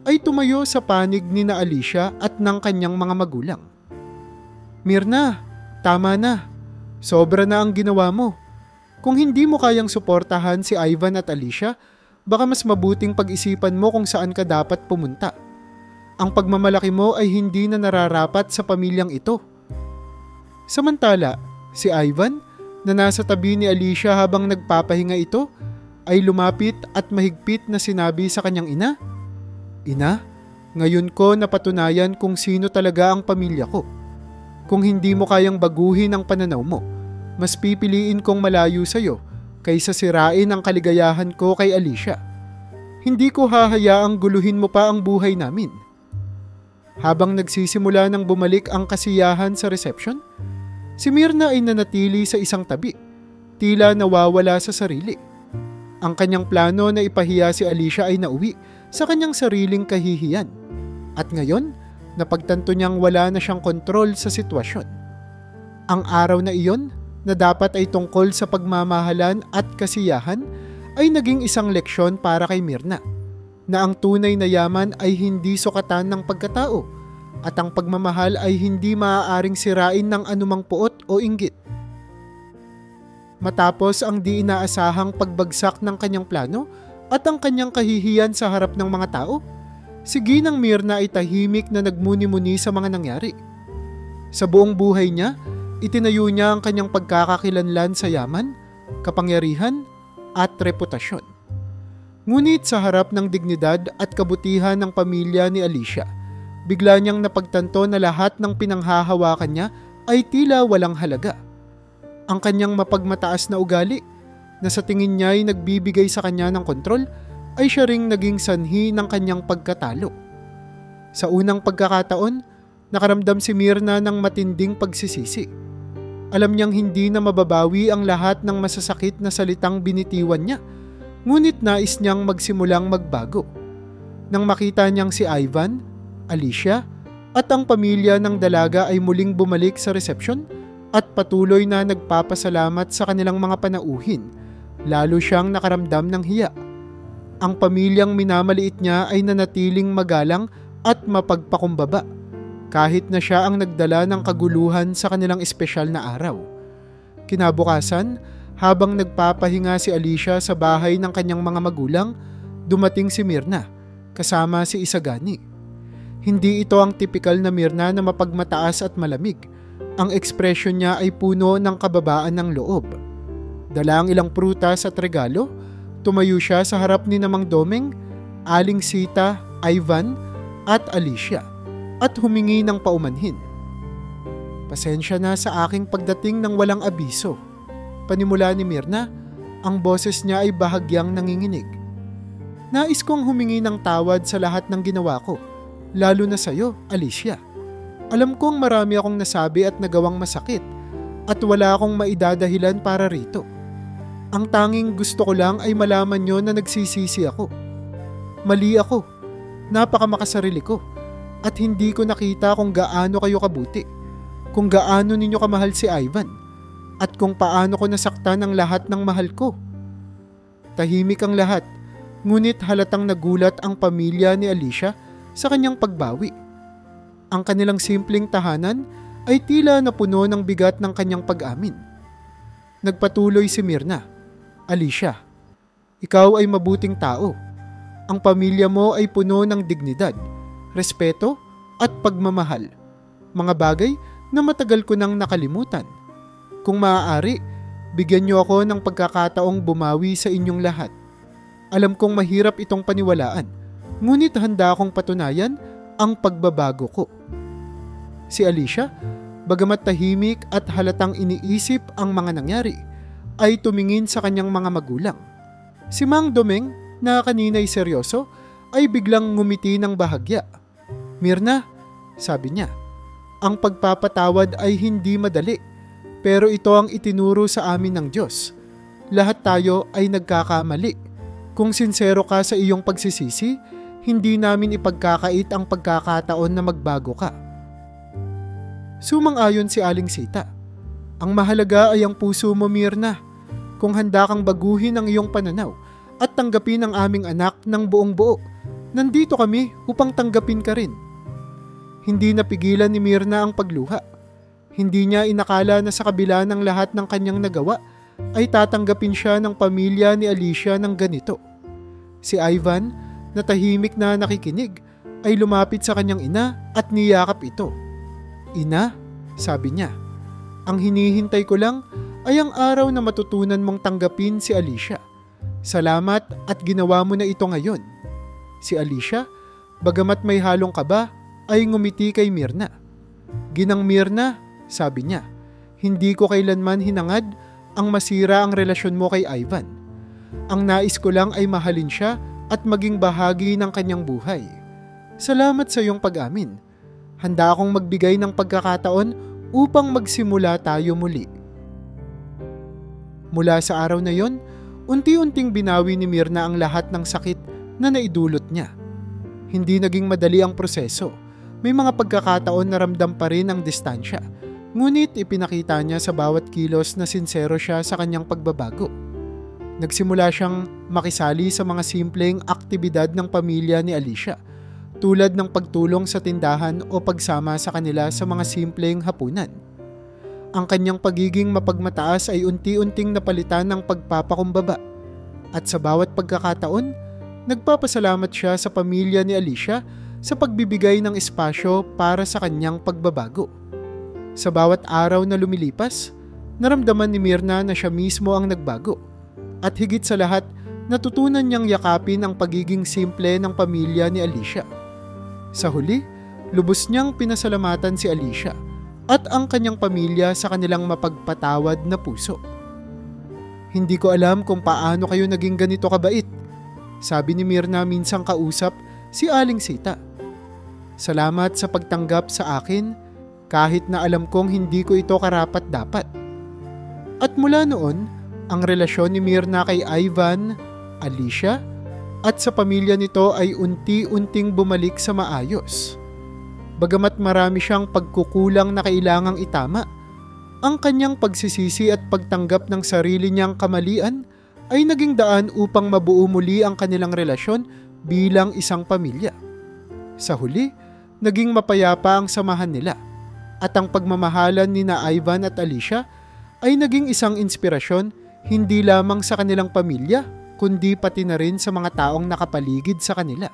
S1: ay tumayo sa panig ni na Alicia at ng kanyang mga magulang. Mirna, tama na. Sobra na ang ginawa mo. Kung hindi mo kayang suportahan si Ivan at Alicia, baka mas mabuting pag-isipan mo kung saan ka dapat pumunta. Ang pagmamalaki mo ay hindi na nararapat sa pamilyang ito. Samantala, si Ivan, na nasa tabi ni Alicia habang nagpapahinga ito, ay lumapit at mahigpit na sinabi sa kanyang ina, "Ina, ngayon ko napatunayan kung sino talaga ang pamilya ko. Kung hindi mo kayang baguhin ang pananaw mo, mas pipiliin kong malayo sa'yo kaysa sirain ang kaligayahan ko kay Alicia. Hindi ko hahayaang guluhin mo pa ang buhay namin." Habang nagsisimula ng bumalik ang kasiyahan sa reception, si Myrna ay nanatili sa isang tabi, tila nawawala sa sarili. Ang kanyang plano na ipahiya si Alicia ay nauwi sa kanyang sariling kahihiyan. At ngayon, napagtanto niyang wala na siyang kontrol sa sitwasyon. Ang araw na iyon, na dapat ay tungkol sa pagmamahalan at kasiyahan, ay naging isang leksyon para kay Myrna, na ang tunay na yaman ay hindi sukatan ng pagkatao at ang pagmamahal ay hindi maaaring sirain ng anumang puot o inggit. Matapos ang di inaasahang pagbagsak ng kanyang plano at ang kanyang kahihiyan sa harap ng mga tao, si Ginang Myrna ay tahimik na nagmuni-muni sa mga nangyari. Sa buong buhay niya, itinayo niya ang kanyang pagkakakilanlan sa yaman, kapangyarihan at reputasyon. Ngunit sa harap ng dignidad at kabutihan ng pamilya ni Alicia, bigla niyang napagtanto na lahat ng pinanghahawakan niya ay tila walang halaga. Ang kanyang mapagmataas na ugali, na sa tingin niya ay nagbibigay sa kanya ng kontrol, ay siya ring naging sanhi ng kanyang pagkatalo. Sa unang pagkakataon, nakaramdam si Myrna ng matinding pagsisisi. Alam niyang hindi na mababawi ang lahat ng masasakit na salitang binitiwan niya, ngunit nais niyang magsimulang magbago. Nang makita niyang si Ivan, Alicia, at ang pamilya ng dalaga ay muling bumalik sa resepsyon at patuloy na nagpapasalamat sa kanilang mga panauhin, lalo siyang nakaramdam ng hiya. Ang pamilyang minamaliit niya ay nanatiling magalang at mapagpakumbaba, kahit na siya ang nagdala ng kaguluhan sa kanilang espesyal na araw. Kinabukasan, habang nagpapahinga si Alicia sa bahay ng kanyang mga magulang, dumating si Myrna, kasama si Isagani. Hindi ito ang tipikal na Myrna na mapagmataas at malamig. Ang ekspresyon niya ay puno ng kababaan ng loob. Dala ang ilang prutas at regalo, tumayo siya sa harap ni Namang Domeng, Aling Sita, Ivan, at Alicia, at humingi ng paumanhin. "Pasensya na sa aking pagdating ng walang abiso," panimula ni Myrna. Ang boses niya ay bahagyang nanginginig. "Nais kong humingi ng tawad sa lahat ng ginawa ko, lalo na sa iyo, Alicia. Alam kong marami akong nasabi at nagawang masakit, at wala akong maidadahilan para rito. Ang tanging gusto ko lang ay malaman niyo na nagsisisi ako. Mali ako, napakamakasarili ko, at hindi ko nakita kung gaano kayo kabuti, kung gaano ninyo kamahal si Ivan, at kung paano ko nasaktan ang lahat ng mahal ko." Tahimik ang lahat, ngunit halatang nagulat ang pamilya ni Alicia sa kanyang pagbawi. Ang kanilang simpleng tahanan ay tila napuno ng bigat ng kanyang pag-amin. Nagpatuloy si Myrna, "Alicia, ikaw ay mabuting tao. Ang pamilya mo ay puno ng dignidad, respeto at pagmamahal. Mga bagay na matagal ko nang nakalimutan. Kung maaari, bigyan niyo ako ng pagkakataong bumawi sa inyong lahat. Alam kong mahirap itong paniwalaan, ngunit handa akong patunayan ang pagbabago ko." Si Alicia, bagamat tahimik at halatang iniisip ang mga nangyari, ay tumingin sa kanyang mga magulang. Si Mang Domeng, na kanina'y seryoso, ay biglang ngumiti ng bahagya. "Myrna," sabi niya, "ang pagpapatawad ay hindi madali, pero ito ang itinuro sa amin ng Diyos. Lahat tayo ay nagkakamali. Kung sincero ka sa iyong pagsisisi, hindi namin ipagkakait ang pagkakataon na magbago ka." Sumang-ayon si Aling Sita, "Ang mahalaga ay ang puso mo, Myrna. Kung handa kang baguhin ang iyong pananaw at tanggapin ang aming anak ng buong buo, nandito kami upang tanggapin ka rin." Hindi napigilan ni Myrna ang pagluha. Hindi niya inakala na sa kabila ng lahat ng kanyang nagawa, ay tatanggapin siya ng pamilya ni Alicia ng ganito. Si Ivan, na tahimik na nakikinig, ay lumapit sa kanyang ina at niyakap ito. "Ina," sabi niya, "ang hinihintay ko lang ay ang araw na matutunan mong tanggapin si Alicia. Salamat at ginawa mo na ito ngayon. Si Alicia, bagamat may halong kaba, ay ngumiti kay Myrna. Ginang Myrna, sabi niya, hindi ko kailanman hinangad ang masira ang relasyon mo kay Ivan. Ang nais ko lang ay mahalin siya at maging bahagi ng kanyang buhay. Salamat sa iyong pag-amin. Handa akong magbigay ng pagkakataon upang magsimula tayo muli. Mula sa araw na yon, unti-unting binawi ni Myrna ang lahat ng sakit na naidulot niya. Hindi naging madali ang proseso. May mga pagkakataon na ramdam pa rin ang distansya. Ngunit ipinakita niya sa bawat kilos na sinsero siya sa kanyang pagbabago. Nagsimula siyang makisali sa mga simpleng aktibidad ng pamilya ni Alicia, tulad ng pagtulong sa tindahan o pagsama sa kanila sa mga simpleng hapunan. Ang kanyang pagiging mapagmataas ay unti-unting napalitan ng pagpapakumbaba. At sa bawat pagkakataon, nagpapasalamat siya sa pamilya ni Alicia sa pagbibigay ng espasyo para sa kanyang pagbabago. Sa bawat araw na lumilipas, naramdaman ni Myrna na siya mismo ang nagbago. At higit sa lahat, natutunan niyang yakapin ang pagiging simple ng pamilya ni Alicia. Sa huli, lubos niyang pinasalamatan si Alicia at ang kanyang pamilya sa kanilang mapagpatawad na puso. Hindi ko alam kung paano kayo naging ganito kabait, sabi ni Myrna minsang kausap si Aling Sita. Salamat sa pagtanggap sa akin kahit na alam kong hindi ko ito karapat-dapat. At mula noon, ang relasyon ni Myrna kay Ivan, Alicia, at sa pamilya nito ay unti-unting bumalik sa maayos. Bagamat marami siyang pagkukulang na kailangang itama, ang kanyang pagsisisi at pagtanggap ng sarili niyang kamalian ay naging daan upang mabuo muli ang kanilang relasyon bilang isang pamilya. Sa huli, naging mapayapa ang samahan nila at ang pagmamahalan ni na Ivan at Alicia ay naging isang inspirasyon hindi lamang sa kanilang pamilya kundi pati na rin sa mga taong nakapaligid sa kanila.